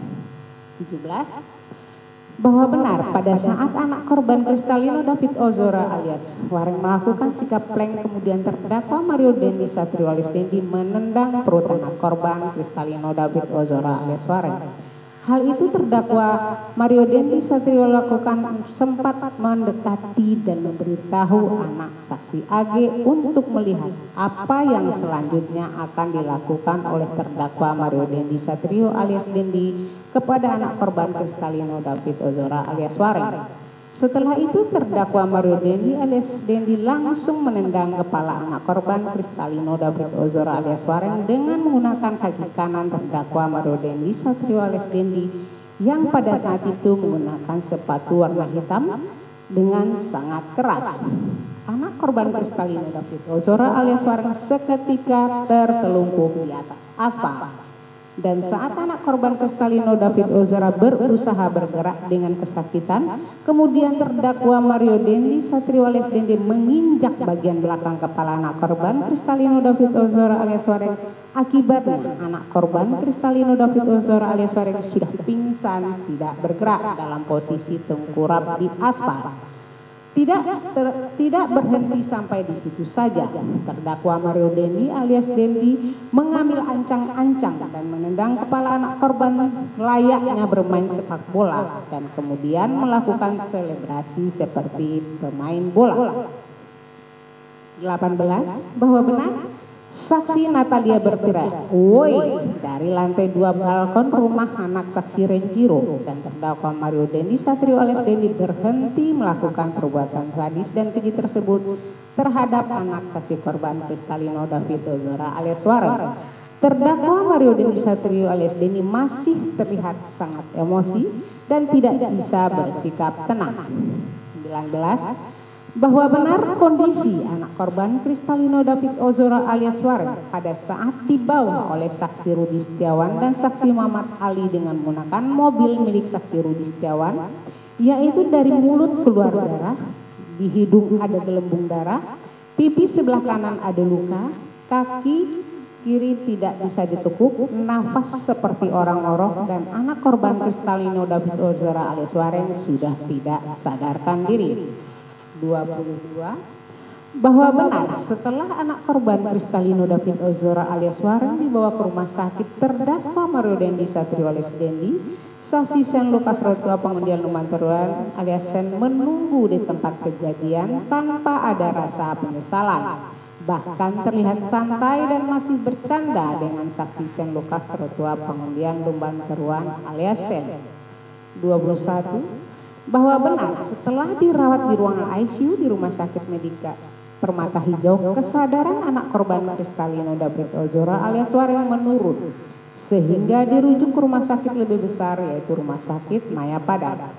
17. bahwa benar pada saat anak korban Kristalino David Ozora alias Wareng melakukan sikap plank, kemudian terdakwa Mario Dendi Satrio alias Dendi menendang perut anak korban Kristalino David Ozora alias Wareng. Hal itu terdakwa Mario Dendi Satrio lakukan sempat mendekati dan memberitahu anak saksi AG untuk melihat apa yang selanjutnya akan dilakukan oleh terdakwa Mario Dendi Satrio alias Dendi kepada anak korban Kristalino David Ozora alias Wareng. Setelah itu terdakwa Mario Dendi alias Dendi langsung menendang kepala anak korban Kristalino David Ozora alias Wareng dengan menggunakan kaki kanan terdakwa Mario Dendi Satrio alias Dendi yang pada saat itu menggunakan sepatu warna hitam dengan sangat keras. Anak korban Kristalino David Ozora alias Wareng seketika tertelungkup di atas aspal. Dan saat anak korban Kristalino David Ozora berusaha bergerak dengan kesakitan, kemudian terdakwa Mario Dendi Satrio alias Dendi menginjak bagian belakang kepala anak korban Kristalino David Ozora alias Wareng. Akibatnya anak korban Kristalino David Ozora alias Wareng sudah pingsan, tidak bergerak dalam posisi tengkurap di aspal. Tidak berhenti sampai di situ saja. Terdakwa Mario Dendi alias Dendi mengambil ancang-ancang dan menendang kepala anak korban layaknya bermain sepak bola dan kemudian melakukan selebrasi seperti pemain bola. 18. Bahwa benar saksi Natalia berteriak, "Woi!" dari lantai 2 balkon rumah anak saksi Renjiro, dan terdakwa Mario Dendi Satrio alias Dendi berhenti melakukan perbuatan sadis dan keji tersebut terhadap anak saksi korban Kristalino David Ozora alias Wareng. Terdakwa Mario Dendi Satrio alias Dendi masih terlihat sangat emosi dan tidak bisa bersikap tenang. 19. Bahwa benar kondisi anak korban Kristalino David Ozora alias Wareng pada saat dibawa oleh saksi Rudi Setiawan dan saksi Muhammad Ali dengan menggunakan mobil milik saksi Rudi Setiawan, yaitu dari mulut keluar darah, di hidung ada gelembung darah, pipi sebelah kanan ada luka, kaki kiri tidak bisa ditekuk, nafas seperti orang orok, dan anak korban Kristalino David Ozora alias Wareng sudah tidak sadarkan diri. 22. Bahwa benar setelah anak korban Kristalino David Ozora alias Wareng dibawa ke rumah sakit, terdakwa Mario Dendi Satrio alias Dendi, saksi Sen Lukas Rotua pengundian Lumanteruan alias Sen menunggu di tempat kejadian tanpa ada rasa penyesalan. Bahkan terlihat santai dan masih bercanda dengan saksi Sen Lukas Rotua pengundian Lumanteruan alias Sen. 21. Bahwa benar setelah dirawat di ruangan ICU di Rumah Sakit Medika Permata Hijau, kesadaran anak korban Kristalino David Ozora alias Wareng menurun sehingga dirujuk ke rumah sakit lebih besar yaitu Rumah Sakit Mayapada.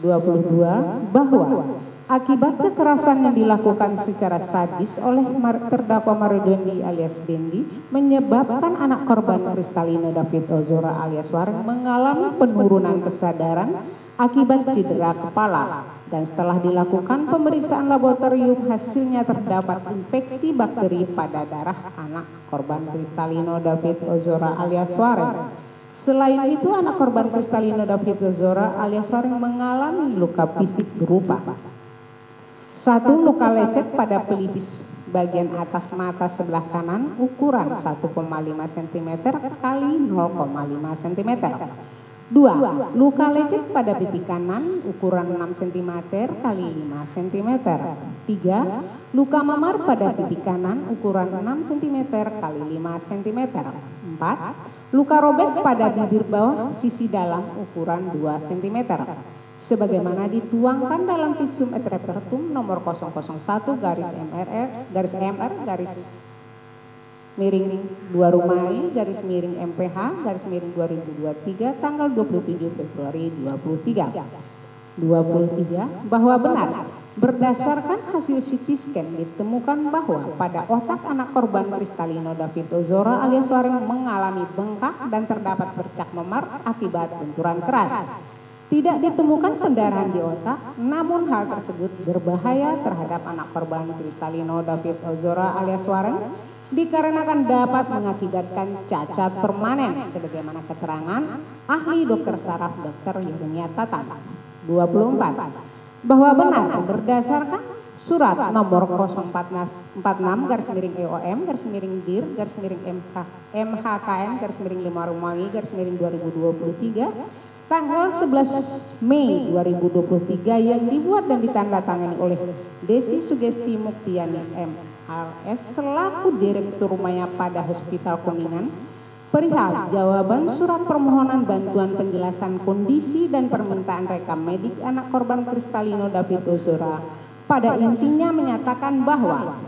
22. Bahwa akibat kekerasan yang dilakukan secara sadis oleh terdakwa Mario Dendi alias Dendi menyebabkan anak korban Kristalino David Ozora alias Wareng mengalami penurunan kesadaran akibat cedera kepala, dan setelah dilakukan pemeriksaan laboratorium hasilnya terdapat infeksi bakteri pada darah anak korban Kristalino David Ozora alias Wareng. Selain itu anak korban Kristalino David Ozora alias Wareng mengalami luka fisik berupa 1. Luka lecet pada pelipis bagian atas mata sebelah kanan ukuran 1,5 cm kali 0,5 cm. 2. Luka lecet pada pipi kanan ukuran 6 cm kali 5 cm. 3. Luka memar pada pipi kanan ukuran 6 cm kali 5 cm. 4. Luka robek pada bibir bawah sisi dalam ukuran 2 cm. Sebagaimana dituangkan dalam visum et repertum nomor 001 garis MR garis miring 2 Rumari garis miring MPH garis miring 2023 tanggal 27 Februari 23. Bahwa benar berdasarkan hasil CT scan ditemukan bahwa pada otak anak korban Kristalino David Ozora alias Wareng mengalami bengkak dan terdapat bercak memar akibat benturan keras. Tidak ditemukan pendarahan di otak, namun hal tersebut berbahaya terhadap anak korban Kristalino David Ozora alias Wareng dikarenakan dapat mengakibatkan cacat permanen sebagaimana keterangan ahli dokter saraf Dr. Yeremia Tatan. 24. Bahwa benar berdasarkan surat nomor 046-dir-MHKN-5 tanggal 11 Mei 2023 yang dibuat dan ditandatangani oleh Desi Sugesti Muktiani MRS selaku Direktur Maya pada Hospital Kuningan perihal jawaban surat permohonan bantuan penjelasan kondisi dan permintaan rekam medik anak korban Kristalino David Ozora pada intinya menyatakan bahwa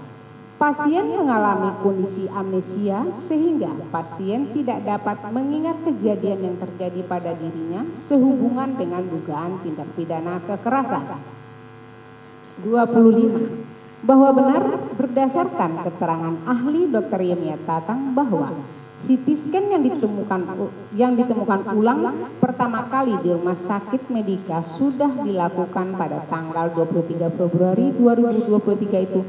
pasien mengalami kondisi amnesia sehingga pasien tidak dapat mengingat kejadian yang terjadi pada dirinya sehubungan dengan dugaan tindak pidana kekerasan. 25. Bahwa benar berdasarkan keterangan ahli Dr. Yemia Tatang bahwa CT scan yang ditemukan ulang pertama kali di Rumah Sakit Medika sudah dilakukan pada tanggal 23 Februari 2023 itu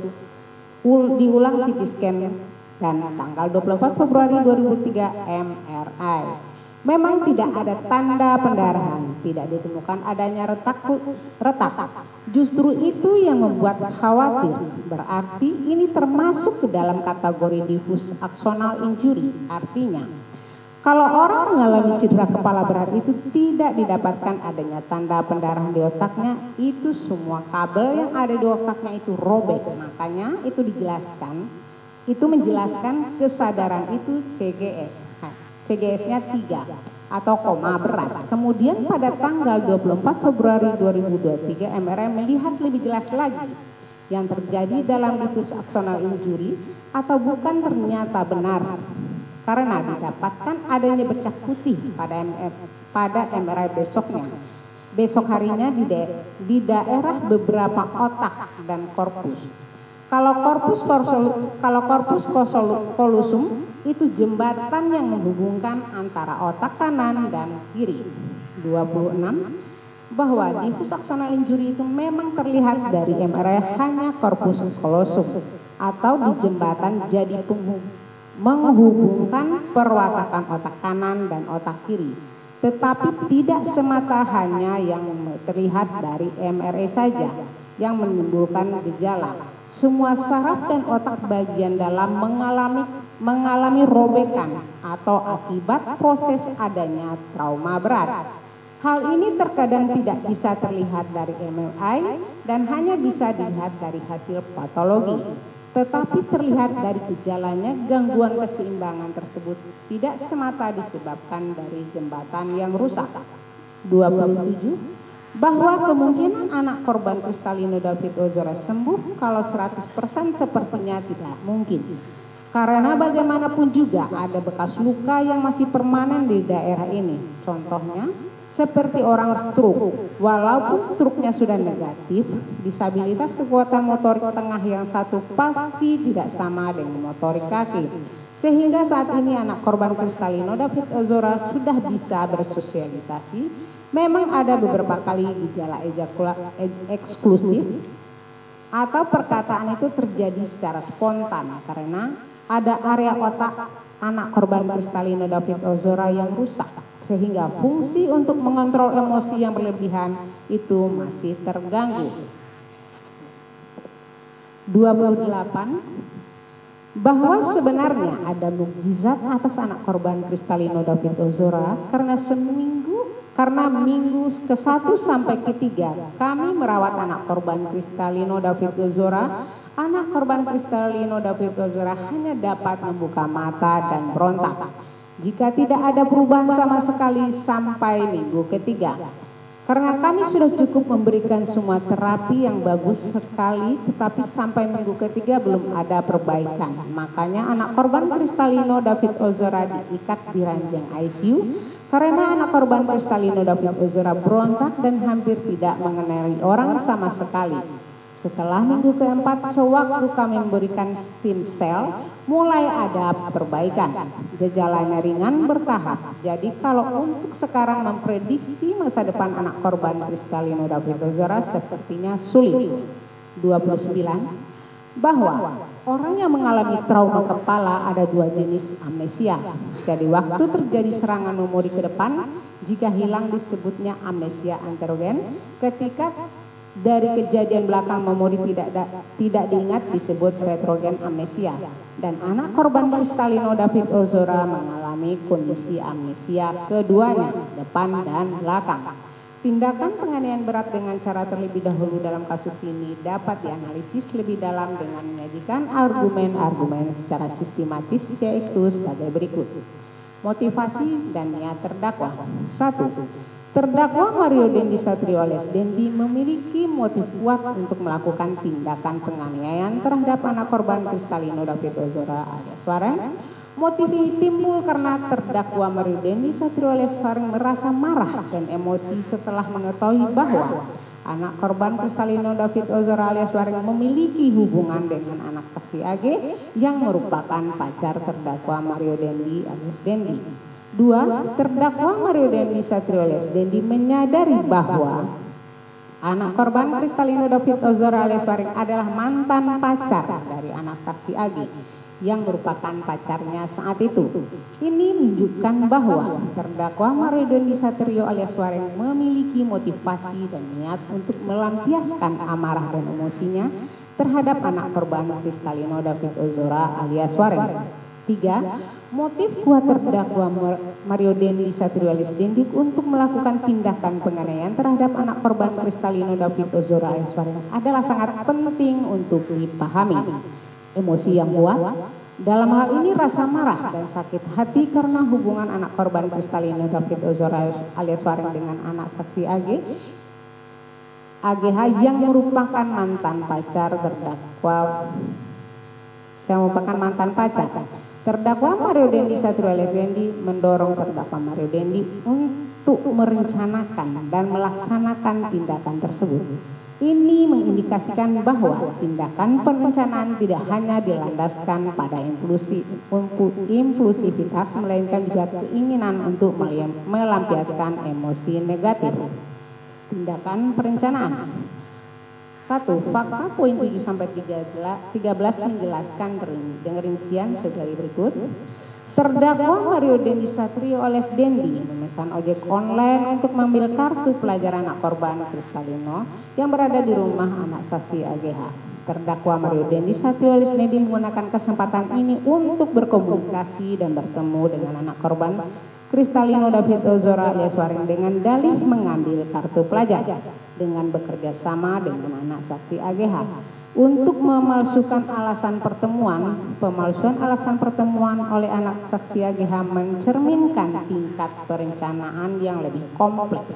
diulang CT scan dan tanggal 24 Februari 2003 MRI. Memang tidak ada tanda pendarahan, tidak ditemukan adanya retak. Justru itu yang membuat khawatir. Berarti ini termasuk ke dalam kategori diffuse axonal injury. Artinya, kalau orang mengalami cedera kepala berat itu tidak didapatkan adanya tanda pendarahan di otaknya, itu semua kabel yang ada di otaknya itu robek. Makanya itu dijelaskan, itu menjelaskan kesadaran itu CGS. CGS-nya 3 atau koma berat. Kemudian pada tanggal 24 Februari 2023 MRI melihat lebih jelas lagi yang terjadi dalam diffuse axonal injury atau bukan ternyata benar karena didapatkan adanya bercak putih pada MRI besoknya. Besok harinya di daerah beberapa otak dan korpus. Kalau korpus kolosum itu jembatan yang menghubungkan antara otak kanan dan kiri. 26. Bahwa diffuse axonal injury itu memang terlihat dari MRI hanya korpus kolosum atau di jembatan jadi menghubungkan perwatakan otak kanan dan otak kiri. Tetapi tidak semata hanya yang terlihat dari MRI saja yang menimbulkan gejala. Semua saraf dan otak bagian dalam mengalami robekan atau akibat proses adanya trauma berat. Hal ini terkadang tidak bisa terlihat dari MRI dan hanya bisa dilihat dari hasil patologi. Tetapi terlihat dari gejalanya gangguan keseimbangan tersebut tidak semata disebabkan dari jembatan yang rusak. 27. Bahwa kemungkinan anak korban Kristalino David Ozora sembuh kalau 100% sepertinya tidak mungkin. Karena bagaimanapun juga ada bekas luka yang masih permanen di daerah ini. Contohnya seperti orang stroke. Walaupun stroke-nya sudah negatif, disabilitas kekuatan motorik tengah yang satu pasti tidak sama dengan motorik kaki. Sehingga saat ini anak korban Kristalino David Ozora sudah bisa bersosialisasi. Memang ada beberapa kali gejala eksklusif atau perkataan itu terjadi secara spontan karena ada area otak anak korban Kristalino David Ozora yang rusak sehingga fungsi untuk mengontrol emosi yang berlebihan itu masih terganggu. 28. Bahwa sebenarnya ada mukjizat atas anak korban Kristalino David Ozora karena minggu ke-1 sampai ke-3 kami merawat anak korban Kristalino David Ozora. Anak korban Kristalino David Ozora hanya dapat membuka mata dan berontak. Jika tidak ada perubahan sama sekali sampai minggu ke-3. Karena kami sudah cukup memberikan semua terapi yang bagus sekali, tetapi sampai minggu ke-3 belum ada perbaikan. Makanya anak korban Kristalino David Ozora diikat di ranjang ICU karena anak korban Kristalino David Ozora berontak dan hampir tidak mengenali orang sama sekali. Setelah minggu ke-4, sewaktu kami memberikan stem cell, mulai ada perbaikan. Gejalanya ringan bertahap. Jadi kalau untuk sekarang memprediksi masa depan anak korban Kristalino David Ozora sepertinya sulit. 29. Bahwa orang yang mengalami trauma kepala ada dua jenis amnesia. Jadi waktu terjadi serangan memori ke depan, jika hilang disebutnya amnesia anterogen. Ketika dari kejadian belakang memori tidak diingat disebut retrogen amnesia. Dan anak korban Kristalino David Ozora mengalami kondisi amnesia keduanya, depan dan belakang. Tindakan penganiayaan berat dengan cara terlebih dahulu dalam kasus ini dapat dianalisis lebih dalam dengan menyajikan argumen-argumen secara sistematis, yaitu sebagai berikut. Motivasi dan niat terdakwa. 1. Terdakwa Mario Dendi Satrio alias Dendi memiliki motif kuat untuk melakukan tindakan penganiayaan terhadap anak korban Kristalino David Ozora alias Wareng. Motif ini timbul karena terdakwa Mario Dendi Satrio alias Wareng merasa marah dan emosi setelah mengetahui bahwa anak korban Kristalino David Ozora alias Wareng memiliki hubungan dengan anak saksi AG yang merupakan pacar terdakwa Mario Dendi alias Dendi. 2. Terdakwa Mario Dendi Satrio alias Dendi menyadari bahwa anak korban Kristalino David Ozora alias Wareng adalah mantan pacar dari anak saksi AG yang merupakan pacarnya saat itu. Ini menunjukkan bahwa terdakwa Mario Dendi Satrio alias Wareng memiliki motivasi dan niat untuk melampiaskan amarah dan emosinya terhadap anak korban Kristalino David Ozora alias Wareng. 3. Motif kuat terdakwa Mario Dendi Satrio alias Dendi untuk melakukan tindakan penganiayaan terhadap anak korban Kristalino David Ozora alias Wareng adalah sangat penting untuk dipahami. Emosi yang kuat, dalam hal ini rasa marah dan sakit hati karena hubungan anak korban Kristalino David Ozora alias Wareng dengan anak saksi AGH yang merupakan mantan pacar terdakwa Mario Dendi Satrio alias Dendi mendorong terdakwa Mario Dendi untuk merencanakan dan melaksanakan tindakan tersebut. Ini mengindikasikan bahwa tindakan perencanaan tidak hanya dilandaskan pada impulsivitas, melainkan juga keinginan untuk melampiaskan emosi negatif. Tindakan perencanaan. 1. Fakta poin 7 sampai 13 menjelaskan dengan rincian sebagai berikut. Terdakwa Mario Dendi Satrio alias Dendi memesan ojek online untuk mengambil kartu pelajar anak korban Kristalino yang berada di rumah anak saksi AGH. Terdakwa Mario Dendi Satrio alias Dendi menggunakan kesempatan ini untuk berkomunikasi dan bertemu dengan anak korban Kristalino David Ozora alias Wareng dengan dalih mengambil kartu pelajar dengan bekerja sama dengan anak saksi AGH. Untuk memalsukan alasan pertemuan, pemalsuan alasan pertemuan oleh anak saksi AGH mencerminkan tingkat perencanaan yang lebih kompleks.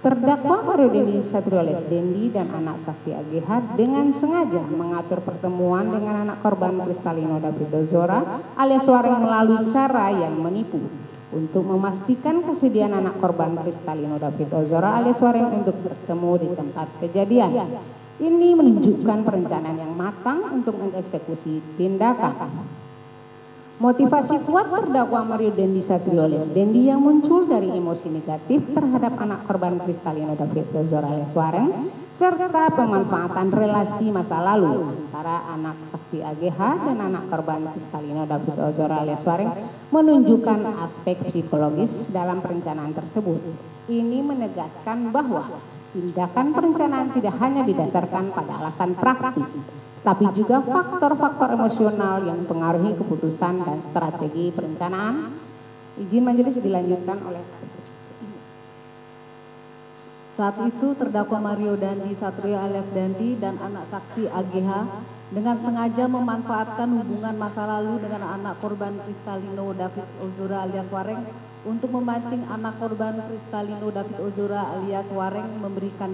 Terdakwa Mario Dendi Satrio alias Dendi dan anak saksi AGH dengan sengaja mengatur pertemuan dengan anak korban Kristalino David Ozora alias Wareng melalui cara yang menipu untuk memastikan kesediaan anak korban Kristalino David Ozora alias Wareng untuk bertemu di tempat kejadian. Ini menunjukkan perencanaan yang matang untuk mengeksekusi tindakan. Motivasi kuat terdakwa Mario Dendi Satrio alias Dendi yang muncul dari emosi negatif terhadap anak korban Kristalino David Ozora alias Wareng serta pemanfaatan relasi masa lalu antara anak saksi AGH dan anak korban Kristalino David Ozora alias Wareng menunjukkan aspek psikologis dalam perencanaan tersebut. Ini menegaskan bahwa tindakan perencanaan tidak hanya didasarkan pada alasan praktis, tapi juga faktor-faktor emosional yang mempengaruhi keputusan dan strategi perencanaan. Izin majelis dilanjutkan oleh. Saat itu terdakwa Mario Dendi Satrio alias Dendi dan anak saksi AGH dengan sengaja memanfaatkan hubungan masa lalu dengan anak korban Kristalino David Ozora alias Wareng untuk memancing anak korban Kristalino David Ozora alias Wareng memberikan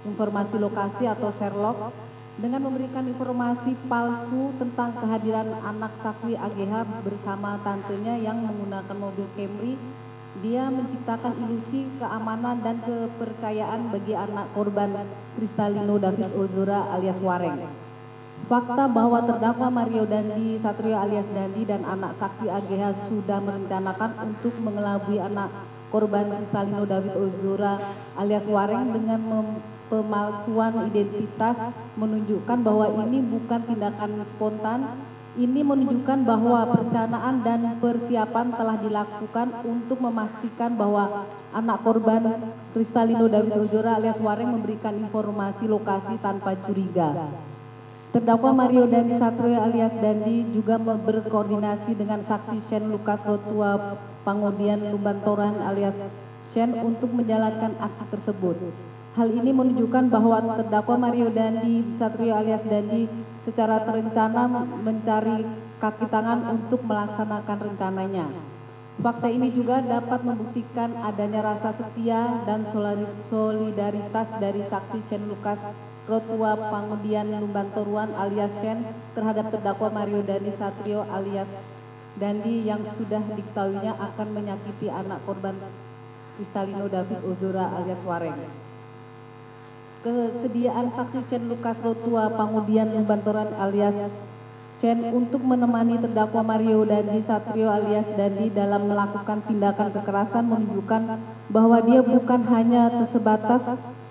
informasi lokasi atau Sherlock dengan memberikan informasi palsu tentang kehadiran anak saksi AGH bersama tantenya yang menggunakan mobil Camry. Dia menciptakan ilusi keamanan dan kepercayaan bagi anak korban Kristalino David Ozora alias Wareng. Fakta bahwa terdakwa Mario Dendi Satrio alias Dendi dan anak saksi AGH sudah merencanakan untuk mengelabui anak korban Kristalino David Ozora alias Wareng dengan pemalsuan identitas menunjukkan bahwa ini bukan tindakan spontan. Ini menunjukkan bahwa perencanaan dan persiapan telah dilakukan untuk memastikan bahwa anak korban Kristalino David Ozora alias Wareng memberikan informasi lokasi tanpa curiga. Terdakwa Mario Dandi Satrio alias Dandi juga berkoordinasi dengan saksi Shen Lukas Rotua Pangodian Lumbantoran alias Shen untuk menjalankan aksi tersebut. Hal ini menunjukkan bahwa terdakwa Mario Dandi Satrio alias Dandi secara terencana mencari kaki tangan untuk melaksanakan rencananya. Fakta ini juga dapat membuktikan adanya rasa setia dan solidaritas dari saksi Shen Lukas Rotua Pangodian Lumbantoruan alias Shen terhadap terdakwa Mario Dandi Satrio alias Dandi yang sudah diketahuinya akan menyakiti anak korban Kristalino David Ozora alias Wareng. Kesediaan saksi Shen Lukas Rotua Pangodian Lumbantoran alias Shen untuk menemani terdakwa Mario Dandi Satrio alias Dandi dalam melakukan tindakan kekerasan menunjukkan bahwa dia bukan hanya sebatas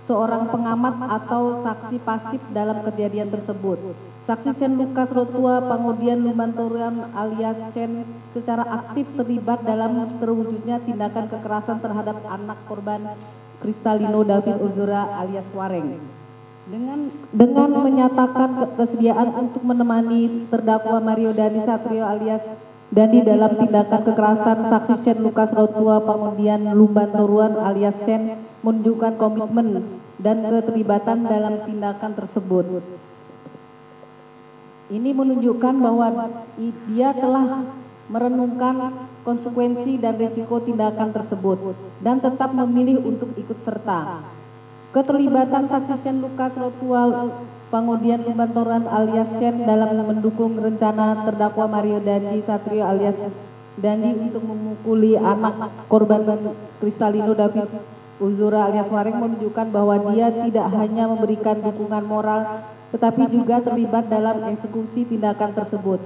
seorang pengamat atau saksi pasif dalam kejadian tersebut. Saksi Shen Lukas Rotua Pangodian Lumbantoran alias Shen secara aktif terlibat dalam terwujudnya tindakan kekerasan terhadap anak korban Kristalino David Ozora alias Wareng. Dengan menyatakan kesediaan untuk menemani terdakwa Mario Dandi Satrio alias Dandi dalam tindakan kekerasan, saksi Shen Lukas Rotua Pangodian Lumbantoruan alias Shen menunjukkan komitmen dan keterlibatan dalam tindakan tersebut. Ini menunjukkan bahwa dia telah merenungkan konsekuensi dan risiko tindakan tersebut dan tetap memilih untuk ikut serta. Keterlibatan saksi Shen Lukas Rotua Pangodian Lumbantoran alias Shen dalam mendukung rencana terdakwa Mario Dandi Satrio alias Dandi untuk memukuli anak korban Kristalino David Ozora alias Wareng menunjukkan bahwa dia tidak hanya memberikan dukungan moral tetapi juga terlibat dalam eksekusi tindakan tersebut.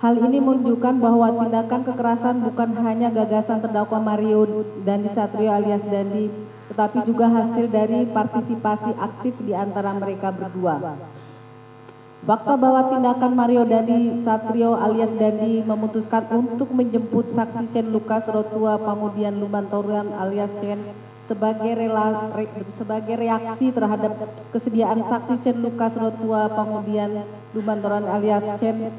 Hal ini menunjukkan bahwa tindakan kekerasan bukan hanya gagasan terdakwa Mario Dandi Satrio alias Dandi, tetapi juga hasil dari partisipasi aktif di antara mereka berdua. Fakta bahwa tindakan Mario Dandi Satrio alias Dandi memutuskan untuk menjemput saksi Shen Lukas Rotua Pangodian Lumbantoruan alias Shen sebagai reaksi terhadap kesediaan saksi Shen Lukas Rotua Pangodian Lumbantoruan alias Shen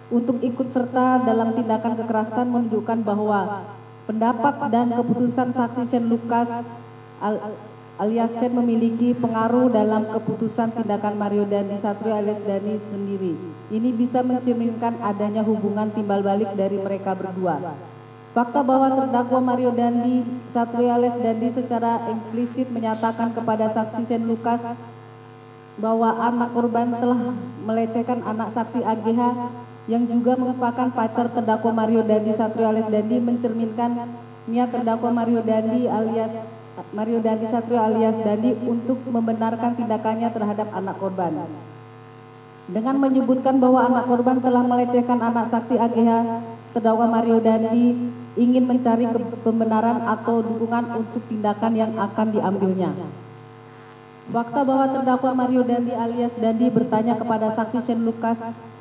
untuk ikut serta dalam tindakan kekerasan menunjukkan bahwa pendapat dan keputusan saksi Shen Lukas alias Shen memiliki pengaruh dalam keputusan tindakan Mario Dandi Satrio alias Dandi sendiri. Ini bisa mencerminkan adanya hubungan timbal balik dari mereka berdua. Fakta bahwa terdakwa Mario Dandi Satrio alias Dandi secara eksplisit menyatakan kepada saksi Shen Lukas bahwa anak korban telah melecehkan anak saksi AGH yang juga merupakan pacar terdakwa Mario Dandi Satrio alias Dandi mencerminkan niat terdakwa Mario Dandi Satrio alias Dandi untuk membenarkan tindakannya terhadap anak korban. Dengan menyebutkan bahwa anak korban telah melecehkan anak saksi AGH, terdakwa Mario Dandi ingin mencari pembenaran atau dukungan untuk tindakan yang akan diambilnya. Fakta bahwa terdakwa Mario Dandi alias Dandi bertanya kepada saksi Shen Lukas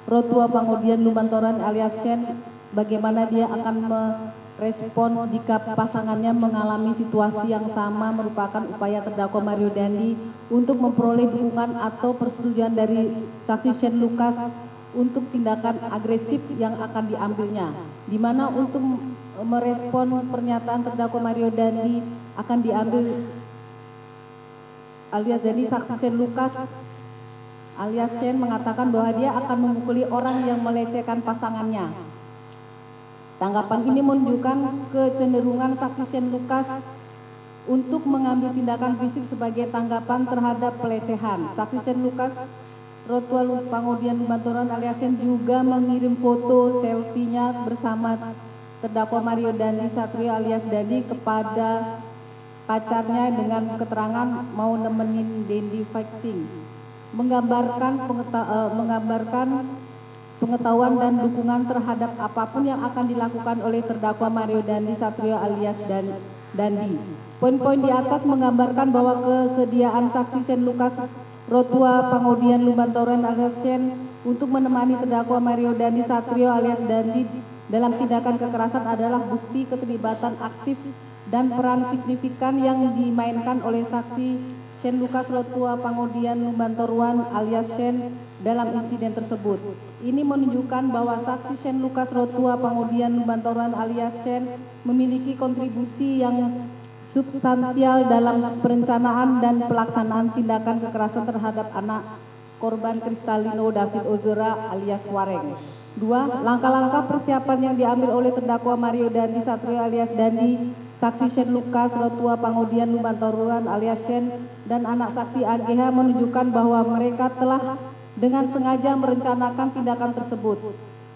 Rotua Pangodian Lumbantoran alias Shen bagaimana dia akan merespon jika pasangannya mengalami situasi yang sama merupakan upaya terdakwa Mario Dandi untuk memperoleh dukungan atau persetujuan dari saksi Shen Lukas untuk tindakan agresif yang akan diambilnya, di mana untuk merespon pernyataan terdakwa Mario Dandi akan diambil alias Dandi, saksi Shen Lukas alias Shen mengatakan bahwa dia akan memukuli orang yang melecehkan pasangannya. Tanggapan ini menunjukkan kecenderungan saksi Shen Lukas untuk mengambil tindakan fisik sebagai tanggapan terhadap pelecehan. Saksi Shen Lukas Rotua Pangodian Lumbantoran alias Shen juga mengirim foto selfie-nya bersama terdakwa Mario Dandi Satrio alias Dandi kepada pacarnya dengan keterangan mau nemenin Dandi fighting, menggambarkan pengetahuan dan dukungan terhadap apapun yang akan dilakukan oleh terdakwa Mario Dandi Satrio alias Dandi. Poin-poin di atas menggambarkan bahwa kesediaan saksi Shane Lucas Rotua Pangodian Lumbantoruan alias Shane untuk menemani terdakwa Mario Dandi Satrio alias Dandi dalam tindakan kekerasan adalah bukti keterlibatan aktif dan peran signifikan yang dimainkan oleh saksi Shane Lucas Rotua Pangodian Lumbantoruan alias Shane dalam insiden tersebut. Ini menunjukkan bahwa saksi Shane Lucas Rotua Pangodian Lumbantoruan alias Shane memiliki kontribusi yang substansial dalam perencanaan dan pelaksanaan tindakan kekerasan terhadap anak korban Kristalino David Ozora alias Wareng. 2. Langkah-langkah persiapan yang diambil oleh terdakwa Mario Dandi Satrio alias Dandi, saksi Shane Lucas Rotua Pangodian Lumbantoruan alias Shane, dan anak saksi AGH menunjukkan bahwa mereka telah dengan sengaja merencanakan tindakan tersebut.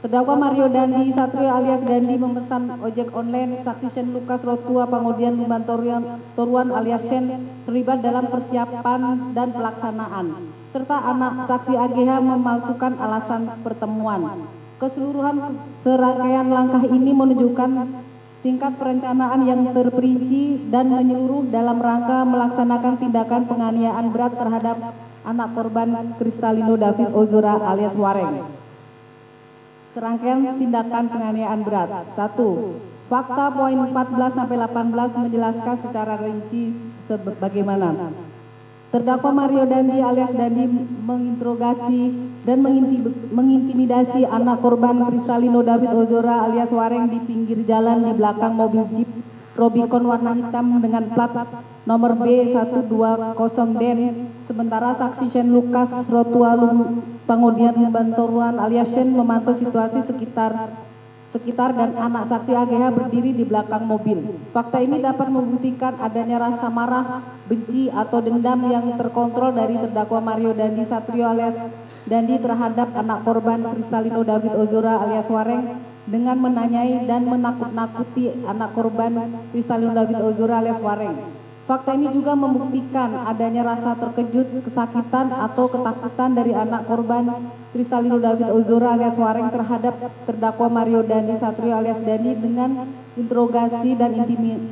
Terdakwa Mario Dandi Satrio alias Dandi memesan ojek online, saksi Shane Lucas Rotua Pangodian Lumbantoruan alias Shane terlibat dalam persiapan dan pelaksanaan, serta anak saksi AGH memalsukan alasan pertemuan. Keseluruhan serangkaian langkah ini menunjukkan tingkat perencanaan yang terperinci dan menyeluruh dalam rangka melaksanakan tindakan penganiayaan berat terhadap anak korban Kristalino David Ozora alias Wareng. Serangkaian tindakan penganiayaan berat. 1. Fakta poin 14 sampai 18 menjelaskan secara rinci sebagaimana terdakwa Mario Dandi alias Dandi menginterogasi dan mengintimidasi anak korban Kristalino David Ozora alias Wareng di pinggir jalan di belakang mobil Jeep Robicon warna hitam dengan plat nomor B120D. Sementara saksi Shane Lucas Rotua Pangodian Lumbantoruan alias Shane memantau situasi sekitar dan anak saksi AGH berdiri di belakang mobil. Fakta ini dapat membuktikan adanya rasa marah, benci atau dendam yang terkontrol dari terdakwa Mario Dandi Satrio alias Dandi terhadap anak korban Kristalino David Ozora alias Wareng dengan menanyai dan menakut-nakuti anak korban Kristalino David Ozora alias Wareng. Fakta ini juga membuktikan adanya rasa terkejut, kesakitan atau ketakutan dari anak korban Kristalino David Ozora alias Wareng terhadap terdakwa Mario Dandi Satrio alias Dandi dengan interogasi dan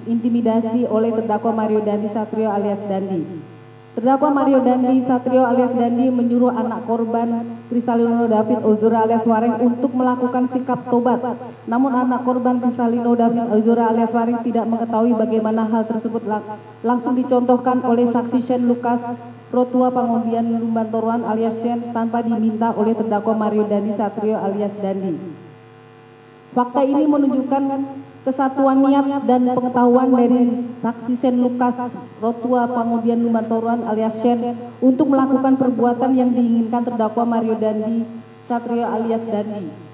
intimidasi oleh terdakwa Mario Dandi Satrio alias Dandi. Terdakwa Mario Dandi Satrio alias Dandi menyuruh anak korban Kristalino David Ozora alias Wareng untuk melakukan sikap tobat. Namun anak korban Kristalino David Ozora alias Wareng tidak mengetahui bagaimana hal tersebut langsung dicontohkan oleh saksi Shane Lucas Rotua Pangodian Lumbantoruan alias Shane tanpa diminta oleh terdakwa Mario Dandi Satrio alias Dandi. Fakta ini menunjukkan kesatuan niat dan pengetahuan dari saksi Shane Lucas Rotua Pangodian Lumbantoruan alias Shane untuk melakukan perbuatan yang diinginkan terdakwa Mario Dandi Satrio alias Dandi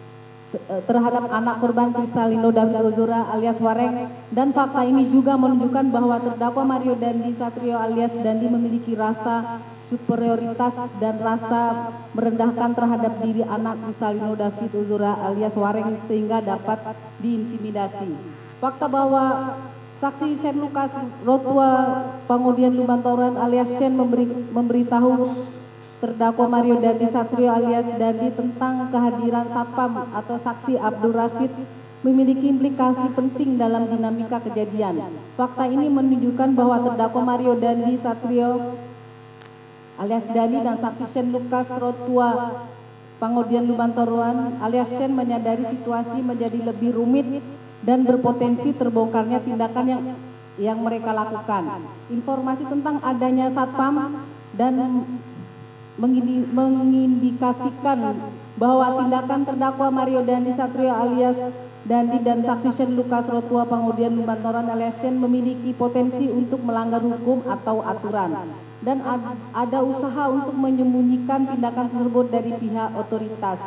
terhadap anak korban Kristalino David Ozora alias Wareng. Dan fakta ini juga menunjukkan bahwa terdakwa Mario Dandi Satrio alias Dandi memiliki rasa superioritas dan rasa merendahkan terhadap diri anak Kristalino David Ozora alias Wareng sehingga dapat diintimidasi. Fakta bahwa saksi Shane Lucas Rotua Pangodian Lumbantoruan alias Shane memberitahu terdakwa Mario Dandi Satrio alias Dandi tentang kehadiran satpam atau saksi Abdul Rashid memiliki implikasi penting dalam dinamika kejadian. Fakta ini menunjukkan bahwa terdakwa Mario Dandi Satrio alias Dandi dan saksi Shane Lucas Rotua Pangodian Lumbantoruan alias Shane menyadari situasi menjadi lebih rumit dan berpotensi terbongkarnya tindakan yang mereka lakukan. Informasi tentang adanya satpam dan mengindikasikan bahwa tindakan terdakwa Mario Dandi Satrio alias Dandi dan saksi Shane Lucas Rotua Pangodian Lumbantoruan alias Shane memiliki potensi untuk melanggar hukum atau aturan. Dan ada usaha untuk menyembunyikan tindakan tersebut dari pihak otoritas.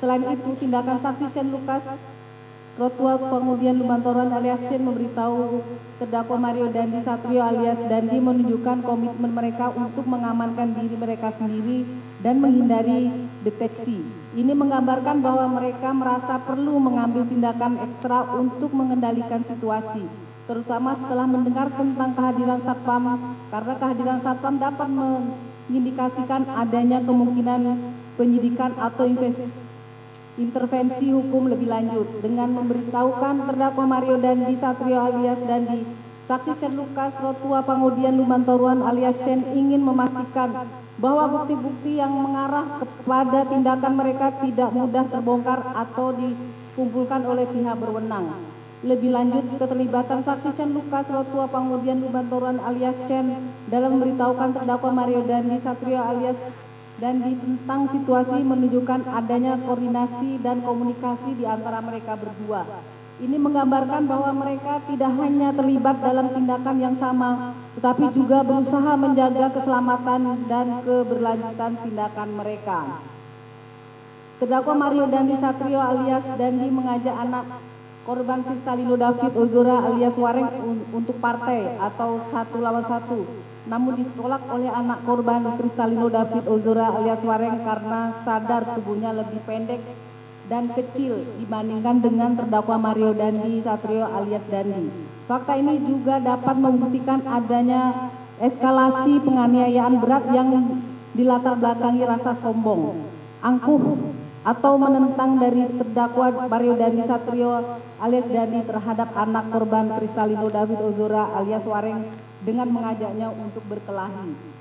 Selain itu, tindakan saksi Shane Lucas Rotua Pangodian Lumbantoruan alias Shane memberitahu terdakwa Mario Dandi Satrio alias Dandi menunjukkan komitmen mereka untuk mengamankan diri mereka sendiri dan menghindari deteksi. Ini menggambarkan bahwa mereka merasa perlu mengambil tindakan ekstra untuk mengendalikan situasi, terutama setelah mendengar tentang kehadiran satpam, karena kehadiran satpam dapat mengindikasikan adanya kemungkinan penyidikan atau intervensi hukum lebih lanjut. Dengan memberitahukan terdakwa Mario Dandi Satrio alias Dandi Saksi Shen Lukas Rotua Pangodian Lumantoruan alias Shen ingin memastikan bahwa bukti-bukti yang mengarah kepada tindakan mereka tidak mudah terbongkar atau dikumpulkan oleh pihak berwenang. Lebih lanjut, keterlibatan saksi Shen Lukas Rotua Pangodian Lumantoruan alias Shen dalam memberitahukan terdakwa Mario Dandi Satrio alias Dandi tentang situasi menunjukkan adanya koordinasi dan komunikasi di antara mereka berdua. Ini menggambarkan bahwa mereka tidak hanya terlibat dalam tindakan yang sama, tetapi juga berusaha menjaga keselamatan dan keberlanjutan tindakan mereka. Terdakwa Mario Dandi Satrio alias Dandi mengajak anak korban Kristalino David Ozora alias Wareng untuk partai atau 1 lawan 1, namun ditolak oleh anak korban Kristalino David Ozora alias Wareng karena sadar tubuhnya lebih pendek dan kecil dibandingkan dengan terdakwa Mario Dandi Satrio alias Dandi. Fakta ini juga dapat membuktikan adanya eskalasi penganiayaan berat yang dilatar belakangi rasa sombong, angkuh, atau menentang dari terdakwa Mario Dandi Satrio alias Dandi terhadap anak korban Kristalino David Ozora alias Wareng dengan mengajaknya untuk berkelahi.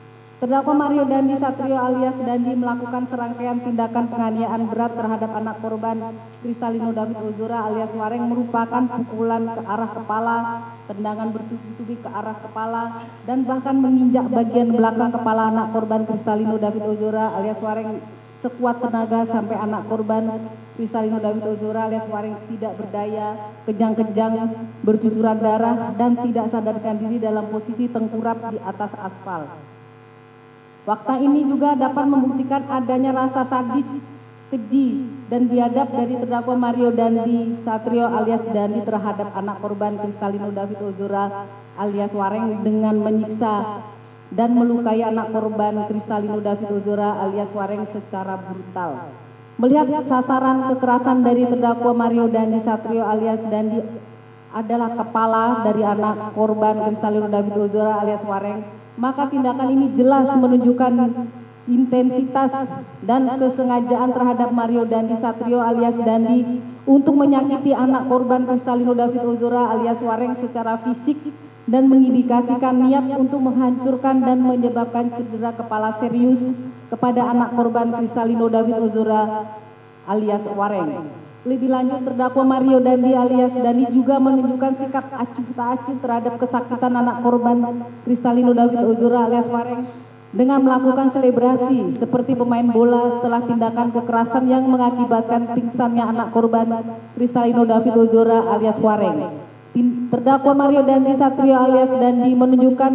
Terdakwa Mario Dandi Satrio alias Dandi melakukan serangkaian tindakan penganiayaan berat terhadap anak korban Kristalino David Ozora alias Wareng merupakan pukulan ke arah kepala, tendangan bertubi-tubi ke arah kepala, dan bahkan menginjak bagian belakang kepala anak korban Kristalino David Ozora alias Wareng sekuat tenaga sampai anak korban Kristalino David Ozora alias Wareng tidak berdaya, kejang-kejang, bercucuran darah, dan tidak sadarkan diri dalam posisi tengkurap di atas aspal. Fakta ini juga dapat membuktikan adanya rasa sadis, keji, dan biadab dari terdakwa Mario Dandi Satrio alias Dandi terhadap anak korban Kristalino David Ozora alias Wareng dengan menyiksa dan melukai anak korban Kristalino David Ozora alias Wareng secara brutal. Melihat sasaran kekerasan dari terdakwa Mario Dandi Satrio alias Dandi adalah kepala dari anak korban Kristalino David Ozora alias Wareng, maka tindakan ini jelas menunjukkan intensitas dan kesengajaan terhadap Mario Dandi Satrio alias Dandi untuk menyakiti anak korban Kristalino David Ozora alias Wareng secara fisik dan mengindikasikan niat untuk menghancurkan dan menyebabkan cedera kepala serius kepada anak korban Kristalino David Ozora alias Wareng. Lebih lanjut, terdakwa Mario Dandi alias Dandi juga menunjukkan sikap acuh tak acuh terhadap kesakitan anak korban Kristalino David Ozora alias Wareng dengan melakukan selebrasi seperti pemain bola setelah tindakan kekerasan yang mengakibatkan pingsannya anak korban Kristalino David Ozora alias Wareng. Terdakwa Mario Dandi Satrio alias Dandi menunjukkan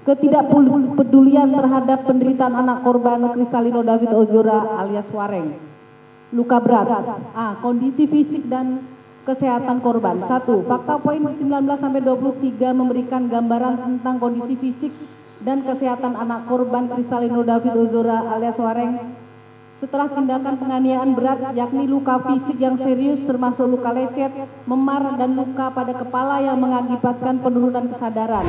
ketidakpedulian terhadap penderitaan anak korban Kristalino David Ozora alias Wareng. Luka berat. Kondisi fisik dan kesehatan korban. 1. Fakta poin 19-23 memberikan gambaran tentang kondisi fisik dan kesehatan anak korban Kristalino David Ozora alias Wareng setelah tindakan penganiayaan berat, yakni luka fisik yang serius termasuk luka lecet, memar, dan luka pada kepala yang mengakibatkan penurunan kesadaran.